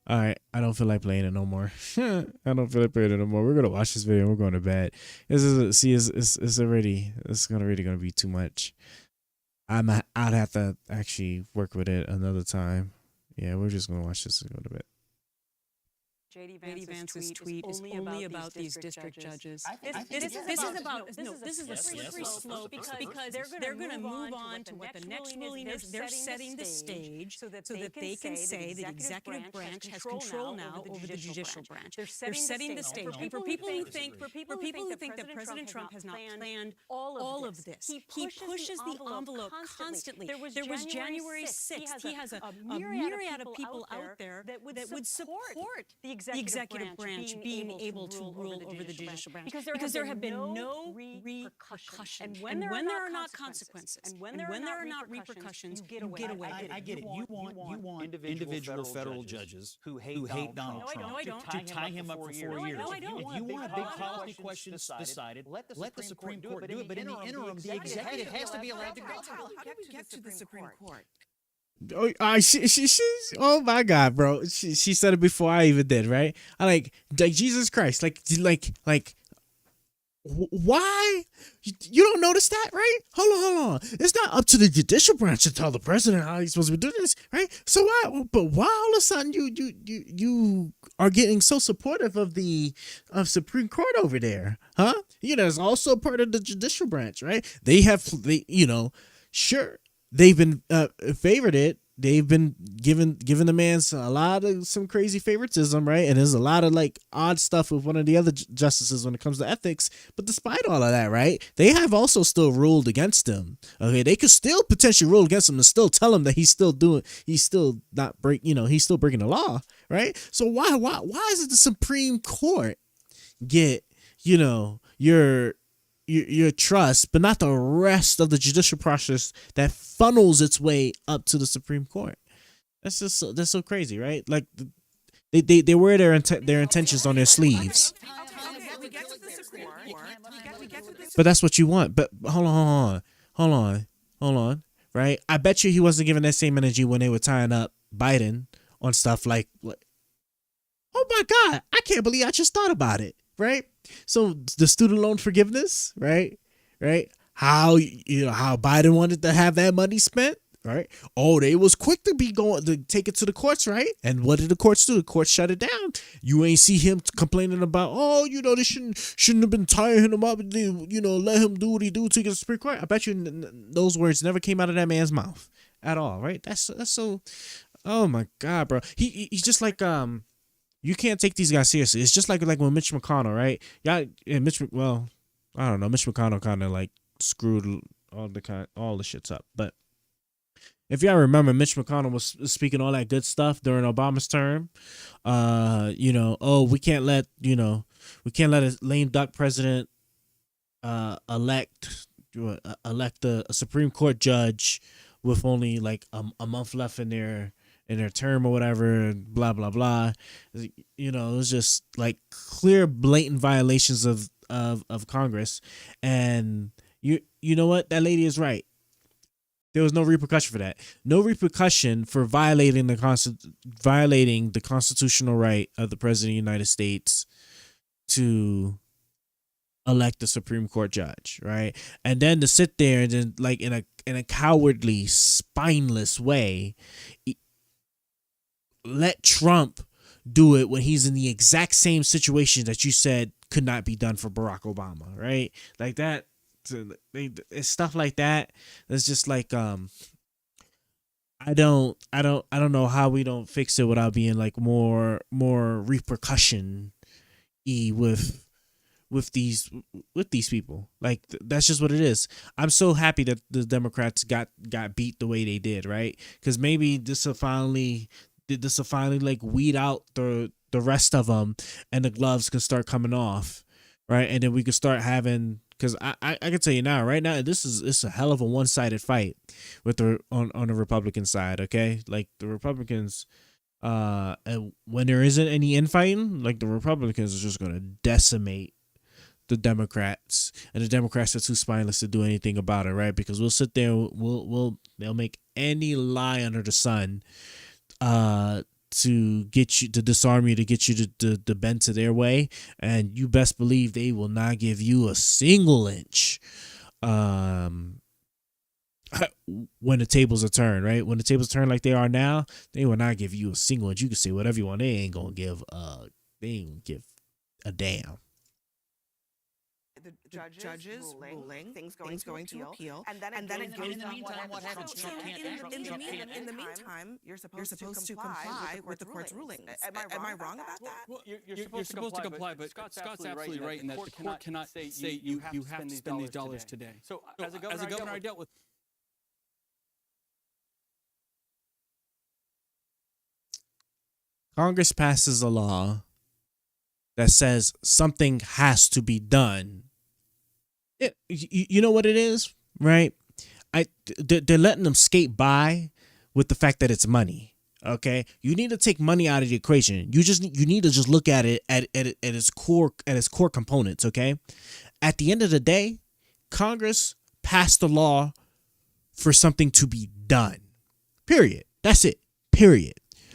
All right, I don't feel like playing it no more. I don't feel like playing it no more. We're gonna watch this video and we're going to bed. It's already gonna be too much. I'd have to actually work with it another time. Yeah, we're just gonna watch this and go to bed. J.D. Vance's tweet is only about these district judges. This is a slippery slope because they're going to move on to what the next ruling is. They're setting the stage so that they can say the executive branch has control now over the judicial branch. They're setting the stage. And for people who think that President Trump has not planned all of this, he pushes the envelope constantly. There was January 6th. He has a myriad of people out there that would support the executive branch being able to rule over the judicial branch because there have been no repercussions. And when there are not consequences, and when there are not repercussions, you get away. I get it. You want individual federal judges who hate Donald Trump to tie him up for 4 years. No, I don't. If you want big policy questions decided, let the Supreme Court do it. But in the interim, the executive has to be allowed to go. How do we get to the Supreme Court? Oh, she's oh my God, bro. She said it before I even did, right? I like Jesus Christ, like why? You don't notice that, right? Hold on. It's not up to the judicial branch to tell the president how he's supposed to be doing this, right? So why? But why all of a sudden you are getting so supportive of Supreme Court over there, huh? It's also part of the judicial branch, right? Sure. They've been favored it. They've been giving the man some crazy favoritism, right? And there's a lot of like odd stuff with one of the other justices when it comes to ethics. But despite all of that, right, they have also still ruled against him. Okay, they could still potentially rule against him and still tell him that he's still breaking the law, right? So why is it the Supreme Court get your trust, but not the rest of the judicial process that funnels its way up to the Supreme Court? That's so crazy, right? Like they wear their intentions on their sleeves. But that's what you want. But hold on, right? I bet you he wasn't giving that same energy when they were tying up Biden on stuff like, oh my God, I can't believe I just thought about it, right? So the student loan forgiveness, right? How Biden wanted to have that money spent, right? Oh, they was quick to take it to the courts, right? And what did the courts do? The courts shut it down. You ain't see him complaining about, they shouldn't have been tying him up. Let him do what he do to get the Supreme Court. I bet you those words never came out of that man's mouth at all, right? That's so. Oh my God, bro. He's just like You can't take these guys seriously. It's just like when Mitch McConnell, right? Yeah, and Mitch McConnell kind of like screwed all the shits up. But if y'all remember, Mitch McConnell was speaking all that good stuff during Obama's term. We can't let a lame duck president elect a Supreme Court judge with only like a month left in their term or whatever, and blah blah blah. It was just like clear, blatant violations of Congress. And you know what? That lady is right. There was no repercussion for that. No repercussion for violating the constitutional right of the President of the United States to elect a Supreme Court judge, right? And then to sit there and then like in a cowardly, spineless way, let Trump do it when he's in the exact same situation that you said could not be done for Barack Obama, right? Like that. It's stuff like that. It's just like I don't know how we don't fix it without being like more repercussion with these people. Like that's just what it is. I'm so happy that the Democrats got beat the way they did, right? Because maybe this will finally like weed out the rest of them, and the gloves can start coming off, right? And then we can start having. Because I can tell you now, right now, it's a hell of a one-sided fight with on the Republican side. Okay, like the Republicans, and when there isn't any infighting, like the Republicans are just gonna decimate the Democrats, and the Democrats are too spineless to do anything about it, right? Because we'll sit there, they'll make any lie under the sun, to get you, to disarm you, to get you to bend to their way, and you best believe they will not give you a single inch when the tables are turned, right? When the tables turn like they are now, they will not give you a single inch. You can say whatever you want, they ain't gonna give a they ain't give a damn. The judges ruling, things going to appeal, and then it goes in the meantime, what happens? Trump can't. In the meantime, you're supposed to comply with the court's rulings. Am I wrong about that? Well, you're supposed to comply, but Scott's absolutely right in that the court cannot say you have to spend these dollars today. So as a governor, I dealt with. Congress passes a law that says something has to be done. You know what it is, right? They're letting them skate by with the fact that it's money. Okay, you need to take money out of the equation. You need to just look at it at its core components. Okay, at the end of the day, Congress passed a law for something to be done. Period. That's it. Period.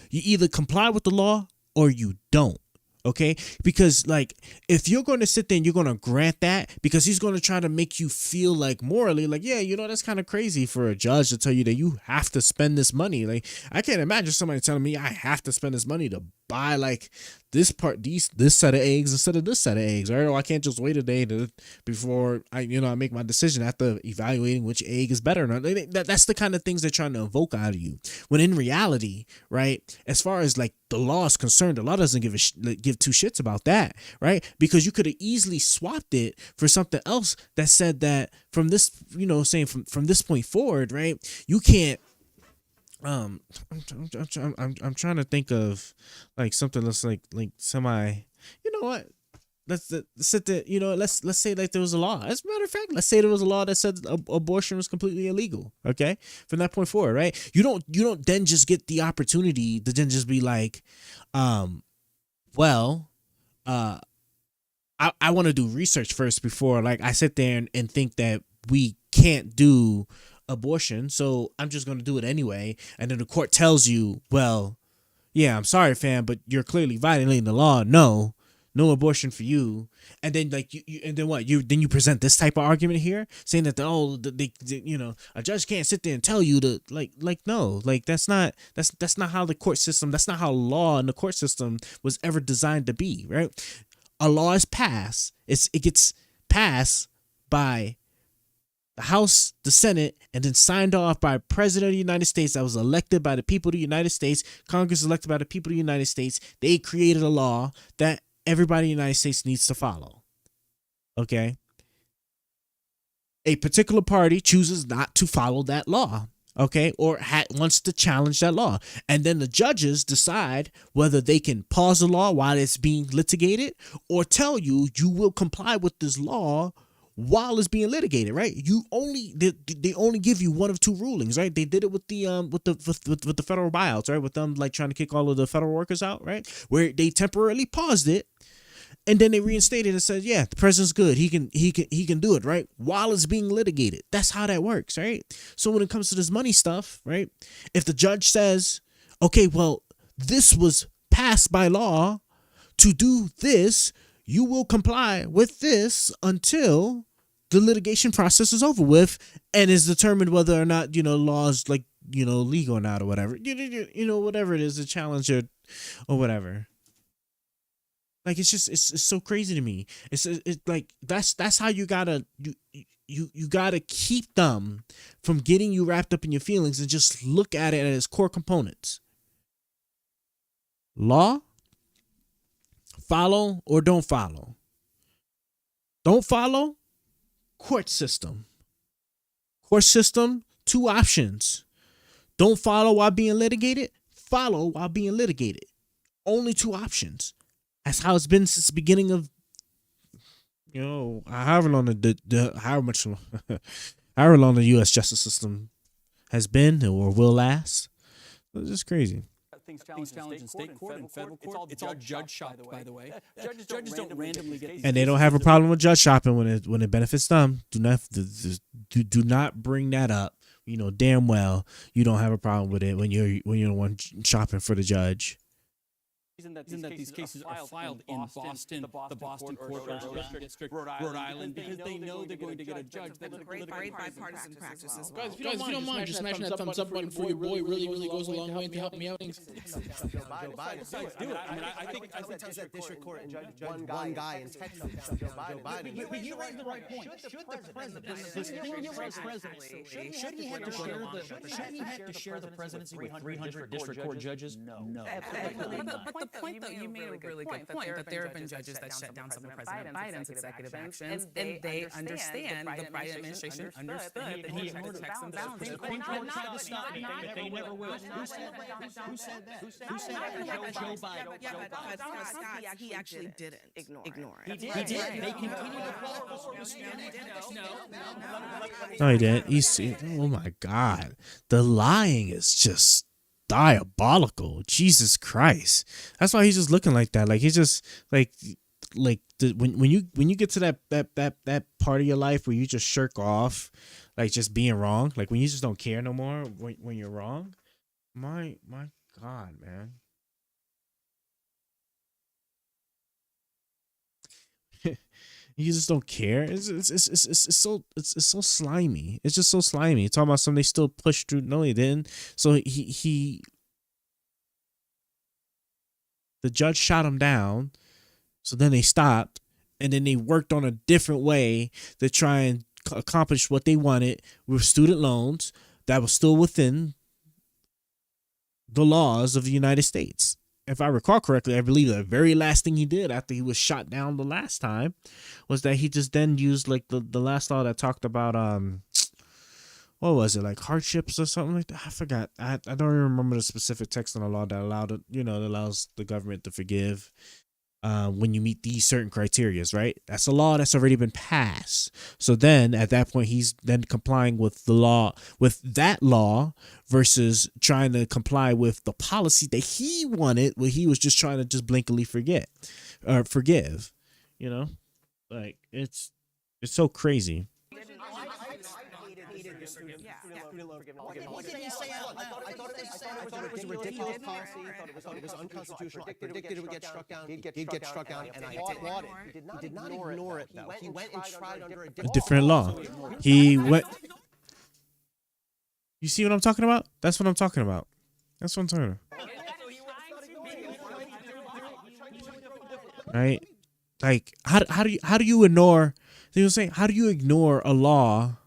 You either comply with the law or you don't. Okay, because like if you're going to sit there and you're going to grant that because he's going to try to make you feel like morally like, yeah, you know, that's kind of crazy for a judge to tell you that you have to spend this money. Like I can't imagine somebody telling me I have to spend this money to buy like this set of eggs instead of this set of eggs, right? Or I can't just wait a day before I make my decision after evaluating which egg is better or not. That's the kind of things they're trying to evoke out of you. When in reality, right, as far as like the law is concerned, the law doesn't give two shits about that, right? Because you could have easily swapped it for something else that said that from this, saying from this point forward, right, you can't. I'm trying to think of like something that's like semi. You know what? Let's sit there. Let's say like there was a law. As a matter of fact, let's say there was a law that said abortion was completely illegal. Okay, from that point forward, right? You don't then just get the opportunity to then just be like, I want to do research first before like I sit there and think that we can't do abortion, so I'm just going to do it anyway. And then the court tells you, well, yeah, I'm sorry, fam, but you're clearly violating the law. No abortion for you. And then like you and then what? You present this type of argument here, saying that a judge can't sit there and tell you to no, like that's not how the court system, that's not how law in the court system was ever designed to be, right? A law is passed. It gets passed by the House, the Senate, and then signed off by President of the United States that was elected by the people of the United States. Congress elected by the people of the United States. They created a law that everybody in the United States needs to follow. Okay? A particular party chooses not to follow that law. Okay? Or wants to challenge that law. And then the judges decide whether they can pause the law while it's being litigated or tell you will comply with this law while it's being litigated, right? They only give you one of two rulings, right? They did it with the with the federal buyouts, right? With them like trying to kick all of the federal workers out, right? Where they temporarily paused it, and then they reinstated and said, yeah, the president's good. He can do it, right? While it's being litigated. That's how that works, right? So when it comes to this money stuff, right? If the judge says, okay, well, this was passed by law to do this, you will comply with this until the litigation process is over with and is determined whether or not, laws like, legal or not or whatever, whatever it is, a challenge or whatever. Like, it's so crazy to me. It's like, that's how you gotta keep them from getting you wrapped up in your feelings and just look at it as core components. Law, follow or don't follow. Don't follow, court system. Court system, two options. Don't follow while being litigated. Follow while being litigated. Only two options. That's how it's been since the beginning of, however long however long the U.S. justice system has been or will last. It's just crazy. Things challenged in state court and federal court. It's all judge shopped, by the way. Judges don't randomly get these. And they don't have a problem with judge shopping when it benefits them. Do not bring that up. Damn well you don't have a problem with it when you're the one shopping for the judge. reason that these cases are filed in Boston, the Boston Court or District, Rhode Island, because they know they're going to get a judge. That's a great bipartisan practice as well. Guys, if you don't mind, just smashing that thumbs up button for your boy really goes a long way to help me out. Do it. I mean, I think that district court and one guy in Texas, Joe Biden. But you raised the right point. Should the president, should he have to share the presidency with 300 district court judges? No. But the point, though, you made a really good point that there have been judges that shut down some of President Biden's executive actions, and they understand, the Biden administration understood that he had to checks and balances. They never will. Who said that? Who said that? Joe Biden. Yeah, but Scott, he actually didn't ignore it. He did. They continue to follow. No, he didn't. Oh my God, the lying is just diabolical. Jesus Christ, that's why he's just looking like that. Like he's just when you get to that part of your life where you just shirk off, like just being wrong, like when you just don't care no more when you're wrong. My God, man. You just don't care. It's so slimy. It's just so slimy. Talking about something they still pushed through. No, he didn't. So the judge shot him down. So then they stopped, and then they worked on a different way to try and accomplish what they wanted with student loans that was still within the laws of the United States. If I recall correctly, I believe the very last thing he did after he was shot down the last time was that he just then used like the last law that talked about what was it, like hardships or something like that? I forgot. I don't even remember the specific text on the law that allowed it, that allows the government to forgive when you meet these certain criterias, right? That's a law that's already been passed. So then at that point, he's then complying with the law, with that law versus trying to comply with the policy that he wanted, where he was just trying to just blankly forgive. Like it's so crazy. What did he say out loud? I thought it was a ridiculous policy. I thought it was unconstitutional. I predicted it would get struck down. He'd get struck down, and I applaud it. He did not ignore it, though. He went and tried under a different law. He went. You see what I'm talking about? That's what I'm talking about. Right? Like how do you ignore? They were saying, how do you ignore a law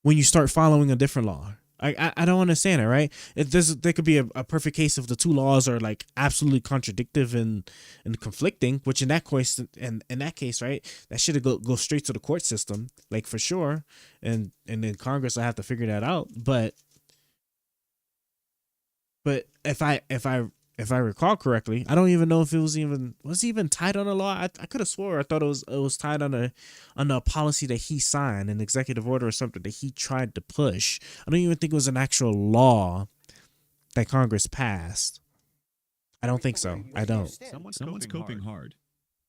when you start following a different law? I don't understand it, right? There could be a perfect case if the two laws are like absolutely contradictive and conflicting, which in that case, right, that should go straight to the court system, like for sure, and then Congress will have to figure that out. But if I recall correctly, I don't even know if it was even tied on a law. I could have swore I thought it was tied on a policy that he signed, an executive order or something that he tried to push. I don't even think it was an actual law that Congress passed. I don't think so. I don't. Someone's coping hard.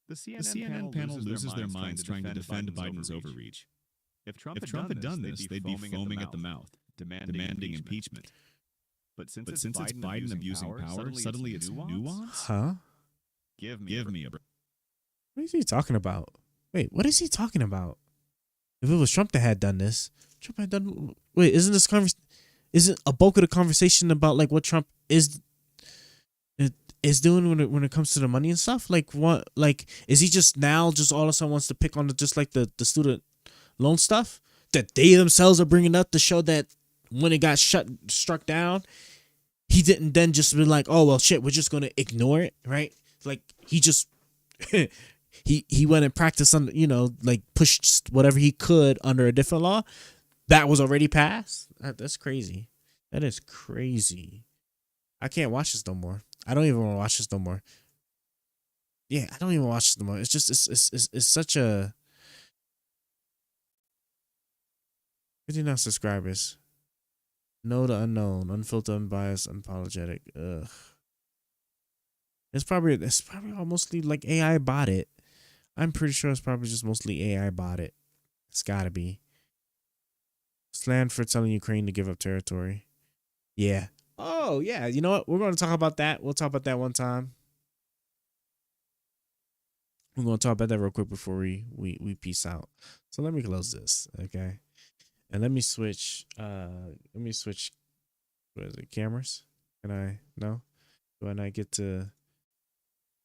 The CNN panel loses their minds trying to defend Biden's overreach. If Trump had done this, they'd be foaming at the mouth, demanding impeachment. But since it's Biden abusing power, suddenly it's nuance? Huh? Give me a break. What is he talking about? Wait, what is he talking about? If it was Trump that had done this, Wait, isn't a bulk of the conversation about like what Trump is doing when it comes to the money and stuff? Like what? Like is he just all of a sudden wants to pick on the student loan stuff that they themselves are bringing up to show that when it got struck down, he didn't then just be like, oh, well, shit, we're just going to ignore it, right? Like, he just, he went and practiced on, like pushed whatever he could under a different law that was already passed. That's crazy. That is crazy. I can't watch this no more. I don't even want to watch this no more. Yeah, I don't even watch this no more. It's just, it's such a... 59 subscribers. Know the unknown, unfiltered, unbiased, unapologetic. Ugh. It's probably mostly like AI bot it. I'm pretty sure it's probably just mostly AI bot it. It's gotta be. Slammed for telling Ukraine to give up territory. Yeah. Oh yeah, you know what? We're going to talk about that. We'll talk about that one time. We're going to talk about that real quick before we peace out. So let me close this, okay? And let me switch. What is it? Cameras? Can I? No. Do I not get to?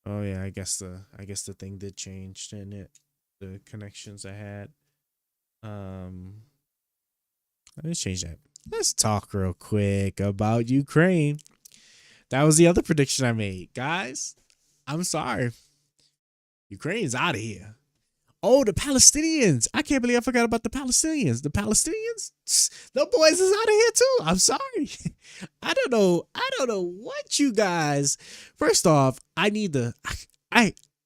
Oh yeah, I guess the thing did change, didn't it? The connections I had. Let me change that. Let's talk real quick about Ukraine. That was the other prediction I made, guys. I'm sorry. Ukraine's out of here. Oh, the Palestinians. I can't believe I forgot about the Palestinians. The Palestinians? The boys is out of here too. I'm sorry. I don't know what you guys. First off, I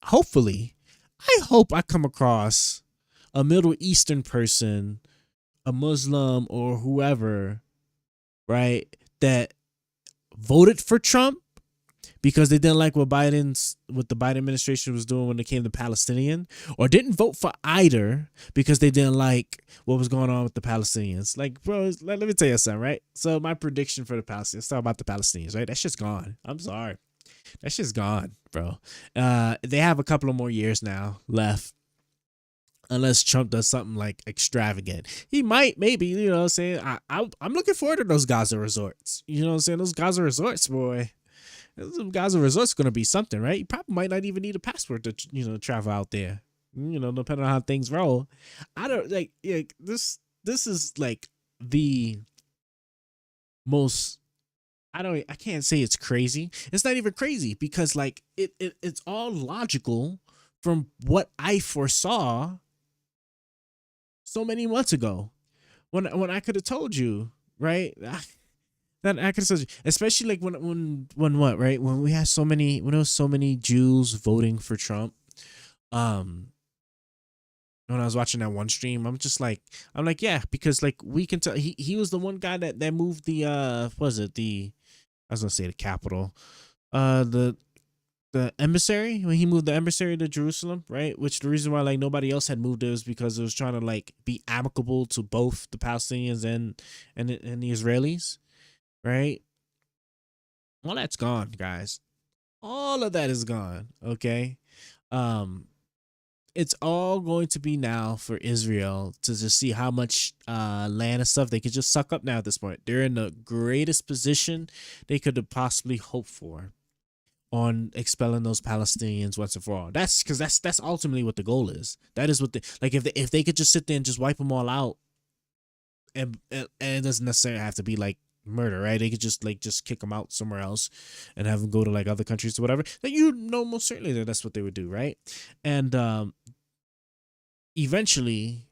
hope I come across a Middle Eastern person, a Muslim or whoever, right, that voted for Trump because they didn't like what the Biden administration was doing when it came to Palestinian, or didn't vote for either because they didn't like what was going on with the Palestinians. Like, bro, let me tell you something, right? So my prediction for the Palestinians, let's talk about the Palestinians, right? That shit's gone. I'm sorry. That shit's gone, bro. They have a couple of more years now left. Unless Trump does something like extravagant. He might, maybe, you know what I'm saying? I'm looking forward to those Gaza resorts. You know what I'm saying? Those Gaza resorts, boy. Those Gaza resorts going to be something, right? You probably might not even need a passport to, travel out there. Depending on how things roll. I don't, this is like the most, I can't say it's crazy. It's not even crazy because like it's all logical from what I foresaw so many months ago, when I could have told you, right? That I could have told you, especially like when what, right? When there was so many Jews voting for Trump. When I was watching that one stream, I'm like, yeah, because like we can tell he was the one guy that moved the I was gonna say the capital, the embassy, when he moved the embassy to Jerusalem, right? Which the reason why like nobody else had moved it was because it was trying to like be amicable to both the Palestinians and the Israelis, right? All that's gone, guys. All of that is gone. Okay. It's all going to be now for Israel to just see how much land and stuff they could just suck up now at this point. They're in the greatest position they could have possibly hoped for on expelling those Palestinians once and for all. That's because that's ultimately what the goal is. That is what if they could just sit there and just wipe them all out, and it doesn't necessarily have to be like murder, right? They could just kick them out somewhere else and have them go to like other countries or whatever. Then most certainly that's what they would do, right? And eventually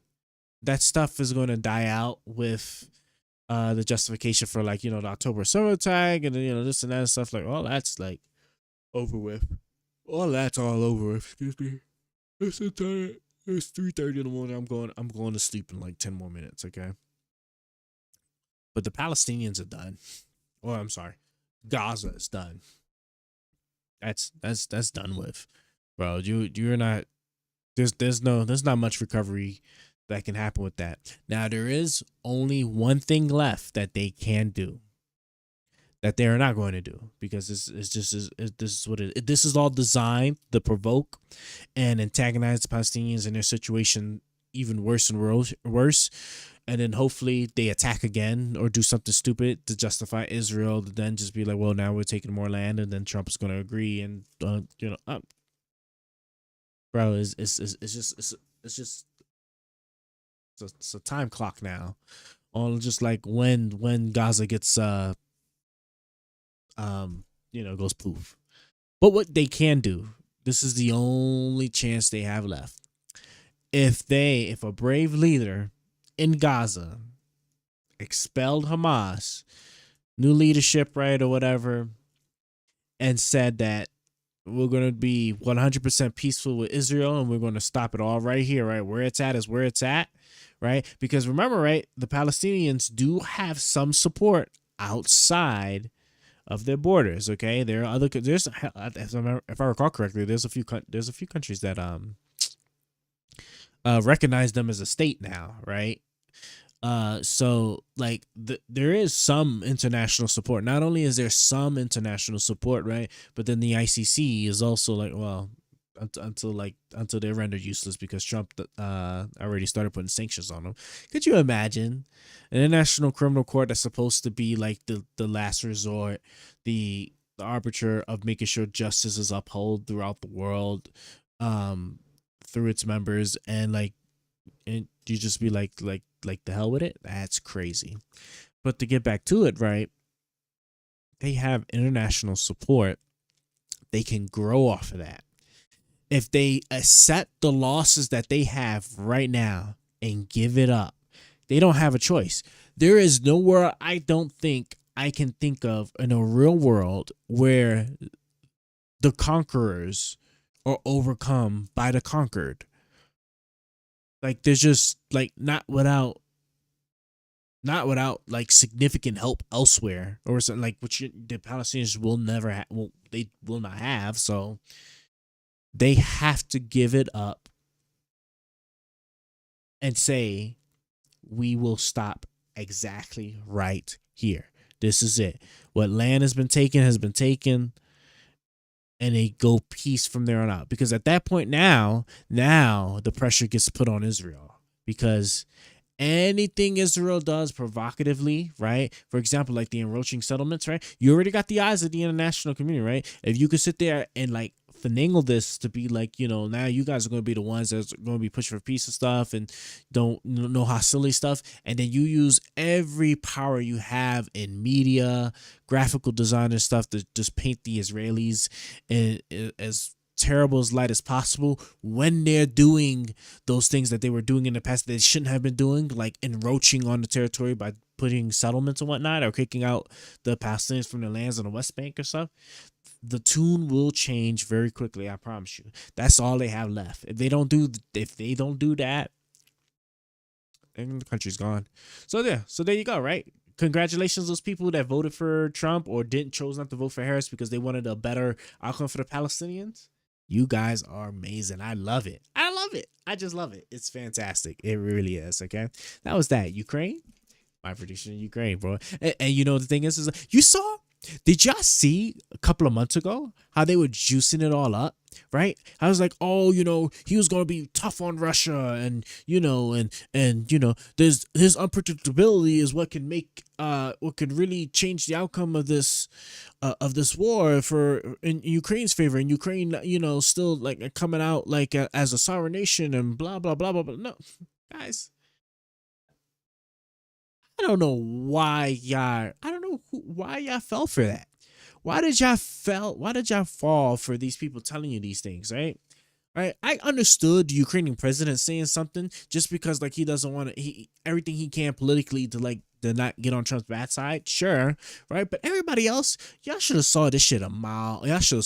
that stuff is going to die out with the justification for like the October summer attack and this and that and stuff, like all that's like over with. All that's all over with. Excuse me. It's 3:30 in the morning. I'm going to sleep in like 10 more minutes, okay? But the Palestinians are done. Or I'm sorry. Gaza is done. That's done with. Bro, you're not there's not much recovery that can happen with that. Now there is only one thing left that they can do, that they are not going to do, because this is all designed to provoke and antagonize the Palestinians and their situation even worse and worse, and then hopefully they attack again or do something stupid to justify Israel, to then just be like, well, now we're taking more land, and then Trump is going to agree, and bro, it's a time clock now on just like when Gaza gets goes poof. But what they can do, this is the only chance they have left. If a brave leader in Gaza expelled Hamas, new leadership, right, or whatever, and said that we're going to be 100% peaceful with Israel and we're going to stop it all right here, right? Where it's at is where it's at, right? Because remember, right, the Palestinians do have some support outside of their borders, okay? There are if I recall correctly, there's a few countries that recognize them as a state now, right? So like there is some international support. Not only is there some international support, right, but then the ICC is also like, well, until they're rendered useless because Trump already started putting sanctions on them. Could you imagine an international criminal court that's supposed to be like the last resort, the arbiter of making sure justice is upheld throughout the world, through its members, and like, and you just be like the hell with it? That's crazy. But to get back to it, right? They have international support. They can grow off of that. If they accept the losses that they have right now and give it up, they don't have a choice. There is nowhere I don't think I can think of in a real world where the conquerors are overcome by the conquered. Like there's just like not without like significant help elsewhere or something, like which the Palestinians will never they will not have. So they have to give it up and say, we will stop exactly right here. This is it. What land has been taken, and they go peace from there on out. Because at that point now the pressure gets put on Israel, because anything Israel does provocatively, right? For example, like the enroaching settlements, right? You already got the eyes of the international community, right? If you could sit there and like finagle this to be like, now you guys are going to be the ones that's going to be pushing for peace and stuff, and don't no hostility stuff, and then you use every power you have in media, graphical design and stuff to just paint the Israelis as terrible as light as possible when they're doing those things that they were doing in the past that they shouldn't have been doing, like encroaching on the territory by putting settlements and whatnot, or kicking out the Palestinians from their lands on the West Bank or stuff. The tune will change very quickly. I promise you. That's all they have left. If they don't do that, then the country's gone. So there you go, right? Congratulations, those people that voted for Trump or chose not to vote for Harris because they wanted a better outcome for the Palestinians. You guys are amazing. I love it. I just love it. It's fantastic. It really is. Okay. That was that. Ukraine. My prediction in Ukraine, bro. And the thing is you saw, did y'all see a couple of months ago how they were juicing it all up, right? I was like, oh, he was going to be tough on Russia, and there's his unpredictability is what can make what could really change the outcome of this war in Ukraine's favor, and Ukraine, still like coming out like as a sovereign nation and blah blah blah blah blah. No, guys. I don't know why y'all fell for that. Why did y'all fall for these people telling you these things, right? Right? I understood the Ukrainian president saying something just because like he doesn't want to everything he can politically to not get on Trump's bad side. Sure, right? But everybody else, y'all should have saw this shit a mile. Y'all should have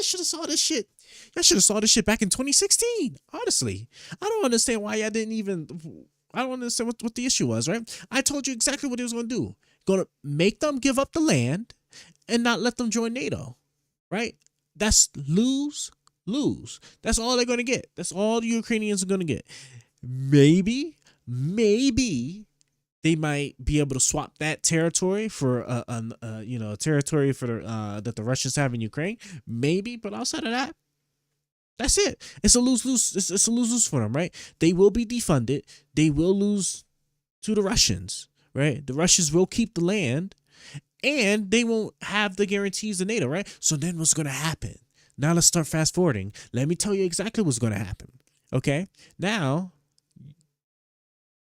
saw this shit. Y'all should have saw this shit back in 2016. Honestly, I don't understand why y'all didn't even. I don't understand what the issue was, right? I told you exactly what he was going to do. Going to make them give up the land and not let them join NATO, right? That's lose. That's all they're going to get. That's all the Ukrainians are going to get. Maybe they might be able to swap that territory for a territory for that the Russians have in Ukraine. Maybe, but outside of that, that's it. It's a lose-lose. It's a lose-lose for them, right? They will be defunded. They will lose to the Russians, right? The Russians will keep the land, and they won't have the guarantees of NATO, right? So then what's going to happen? Now let's start fast-forwarding. Let me tell you exactly what's going to happen, okay? Now,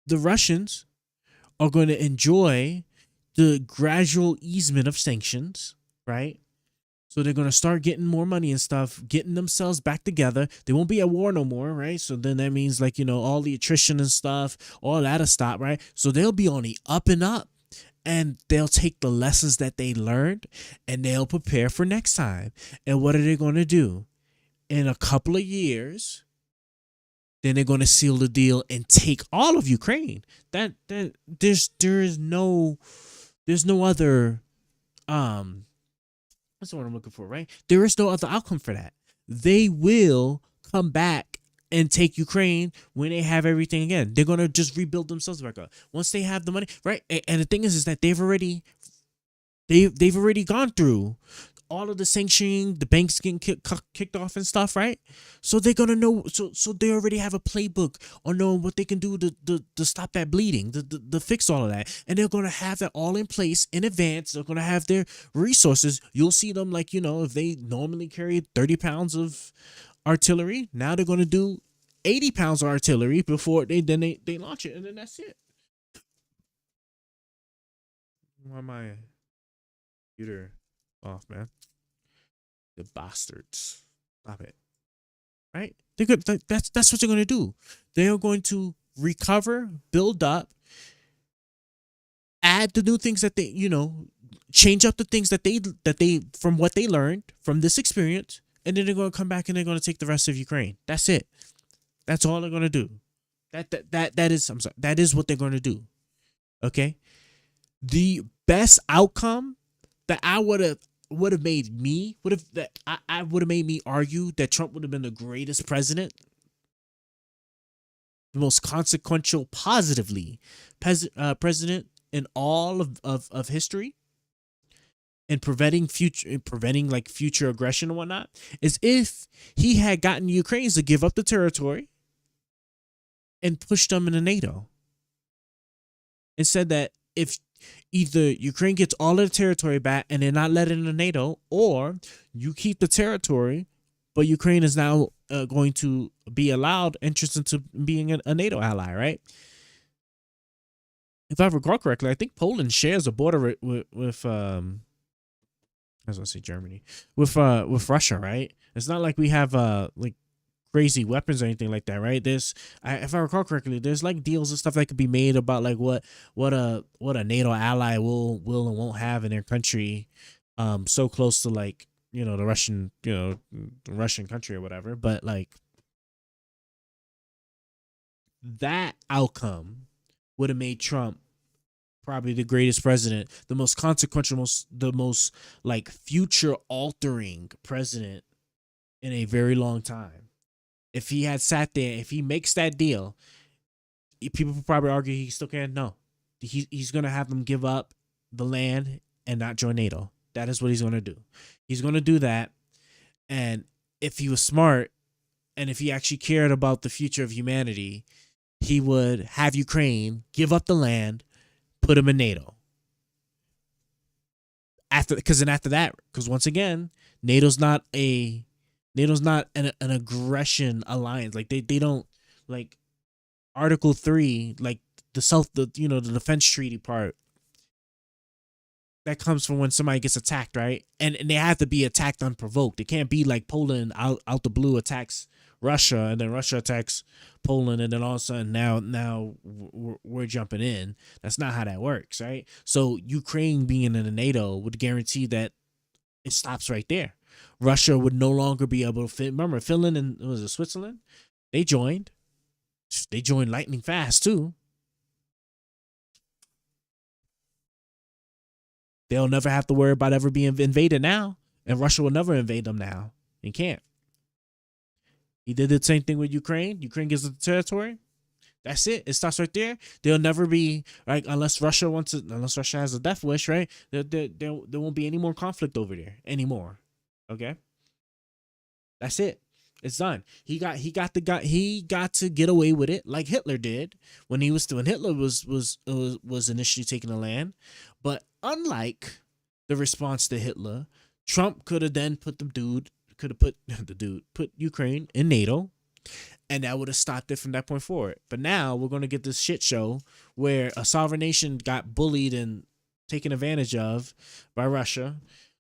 the Russians are going to enjoy the gradual easement of sanctions, right? So they're going to start getting more money and stuff, getting themselves back together. They won't be at war no more, right? So then that means like, all the attrition and stuff, all that'll stop, right? So they'll be on the up and up, and they'll take the lessons that they learned and they'll prepare for next time. And what are they going to do? In a couple of years, then they're going to seal the deal and take all of Ukraine. There's no other, that's what I'm looking for, right? There is no other outcome for that. They will come back and take Ukraine when they have everything again. They're gonna just rebuild themselves back up once they have the money, right? And the thing is that they've already gone through all of the sanctioning, the banks getting kicked off and stuff, right? So they're gonna know. So they already have a playbook on knowing what they can do to stop that bleeding, to fix all of that, and they're gonna have that all in place in advance. They're gonna have their resources. You'll see them like if they normally carry 30 pounds of artillery, now they're gonna do 80 pounds of artillery before they launch it, and then that's it. Why am I computer off, man? The bastards. Stop it. Right? They're good. That's what they're gonna do. They are going to recover, build up, add the new things that they, change up the things that they from what they learned from this experience, and then they're gonna come back and they're gonna take the rest of Ukraine. That's it. That's all they're gonna do. That is what they're gonna do. Okay? The best outcome that I would have made me argue that Trump would have been the greatest president, the most consequential, positively president in all of history, and preventing future aggression and whatnot, is if he had gotten Ukrainians to give up the territory and pushed them into NATO, and said that if either Ukraine gets all of the territory back and they're not let into NATO, or you keep the territory, but Ukraine is now going to be allowed entrance into being a NATO ally, right? If I recall correctly, I think Poland shares a border with I was gonna say Germany, with Russia, right? It's not like we have like crazy weapons or anything like that, right? If I recall correctly, there's like deals and stuff that could be made about like what a NATO ally will and won't have in their country, so close to like the Russian country or whatever. But like that outcome would have made Trump probably the greatest president, the most consequential, the most like future altering president in a very long time. If he had sat there, if he makes that deal, people would probably argue he still can't. No, he's going to have them give up the land and not join NATO. That is what he's going to do. He's going to do that. And if he was smart and if he actually cared about the future of humanity, he would have Ukraine give up the land, put him in NATO. Because once again, NATO's not an aggression alliance. Like they don't like Article 3, like the defense treaty part. That comes from when somebody gets attacked, right? And they have to be attacked unprovoked. It can't be like Poland out the blue attacks Russia and then Russia attacks Poland and then all of a sudden now we're jumping in. That's not how that works, right? So Ukraine being in the NATO would guarantee that it stops right there. Russia would no longer be able to remember Finland and was it Switzerland? They joined lightning fast too. They'll never have to worry about ever being invaded now, and Russia will never invade them now. He can't. He did the same thing with Ukraine. Ukraine gives it the territory. That's it. It stops right there. There'll never be unless Russia has a death wish, right? There won't be any more conflict over there anymore. Okay, that's it. It's done. He got to get away with it like Hitler did when Hitler was initially taking the land. But unlike the response to Hitler, Trump could have then put Ukraine in NATO, and that would have stopped it from that point forward. But now we're going to get this shit show where a sovereign nation got bullied and taken advantage of by Russia.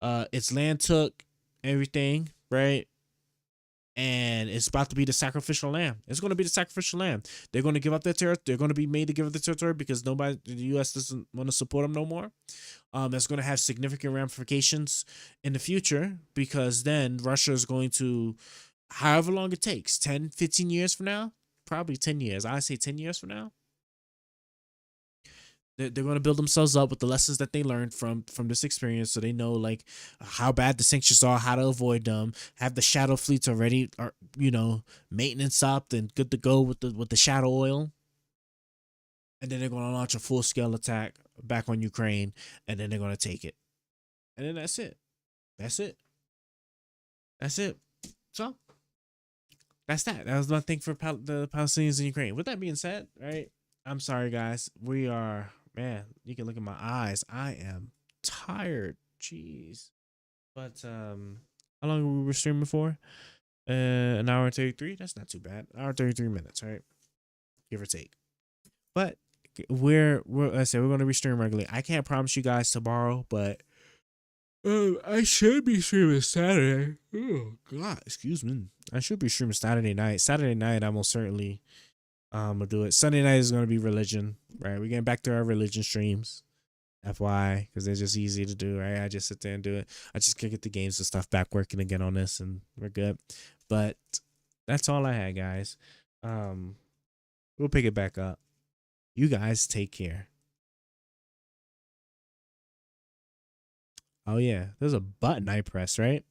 Its land took everything, right? And it's about to be the sacrificial lamb. It's going to be the sacrificial lamb. They're going to give up their territory. They're going to be made to give up the territory because the U.S. doesn't want to support them no more. That's going to have significant ramifications in the future because then Russia is going to, however long it takes, 10, 15 years from now, probably 10 years. I say 10 years from now. They're going to build themselves up with the lessons that they learned from this experience, so they know like how bad the sanctions are, how to avoid them. Have the shadow fleets already, or maintenance up and good to go with the shadow oil. And then they're going to launch a full scale attack back on Ukraine, and then they're going to take it. And then that's it. That's it. That's it. So that's that. That was my thing for the Palestinians in Ukraine. With that being said, right? I'm sorry, guys. We are, man, you can look at my eyes. I am tired. Jeez. But how long were we streaming for? An hour and 33? That's not too bad. An hour and 33 minutes, right? Give or take. But we're I said we're gonna restream regularly. I can't promise you guys tomorrow, but I should be streaming Saturday. Oh God, excuse me. I should be streaming Saturday night. Saturday night, I most certainly will do it. Sunday night is gonna be religion, right? We're getting back to our religion streams, FYI, because they're just easy to do, right? I just sit there and do it. I just can get the games and stuff back working again on this, and we're good. But that's all I had, guys. We'll pick it back up. You guys take care. Oh yeah, there's a button I press, right?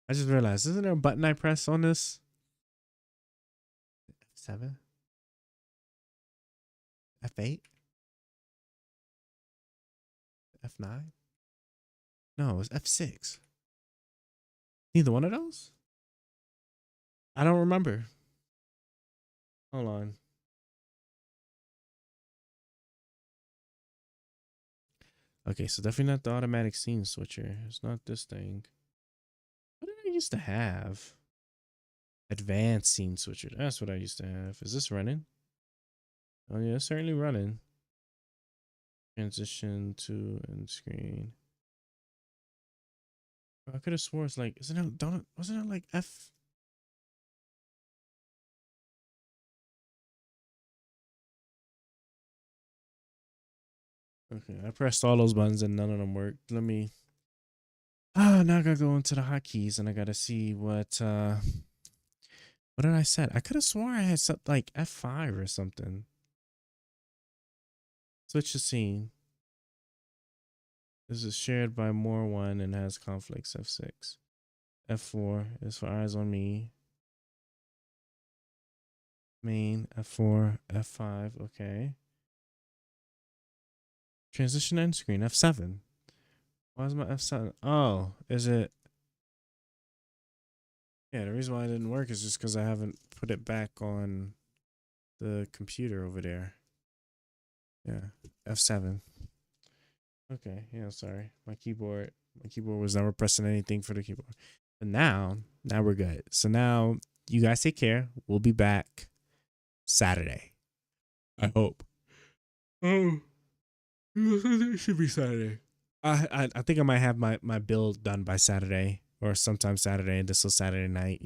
I just realized, isn't there a button I press on this? F7? F8? F9? No, it's F6. Neither one of those? I don't remember. Hold on. Okay, so definitely not the automatic scene switcher. It's not this thing. What did I used to have? Advanced scene switcher. That's what I used to have. Is this running? Oh yeah, it's certainly running. Transition to end screen. I could have swore it's like, wasn't it like F? Okay, I pressed all those buttons and none of them worked. Let me. Now I gotta go into the hotkeys and I gotta see what did I set? I could have sworn I had set like F5 or something. Switch the scene. This is shared by more one and has conflicts. F6. F4 is for eyes on me. Main, F4, F5, okay. Transition end screen, F7. Why is my F7? Oh, is it? Yeah, the reason why it didn't work is just because I haven't put it back on the computer over there. Yeah, F7. Okay, yeah, sorry. My keyboard was never pressing anything for the keyboard. But now we're good. So now you guys take care. We'll be back Saturday. I hope. Oh. It should be Saturday. I think I might have my build done by Saturday or sometime Saturday, and this will Saturday night,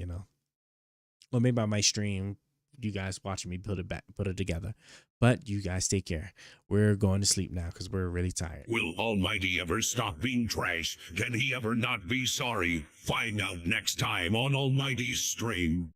Or maybe I might stream you guys watching me put it together. But you guys take care. We're going to sleep now because we're really tired. Will Almighty ever stop being trash? Can he ever not be sorry? Find out next time on Almighty's stream.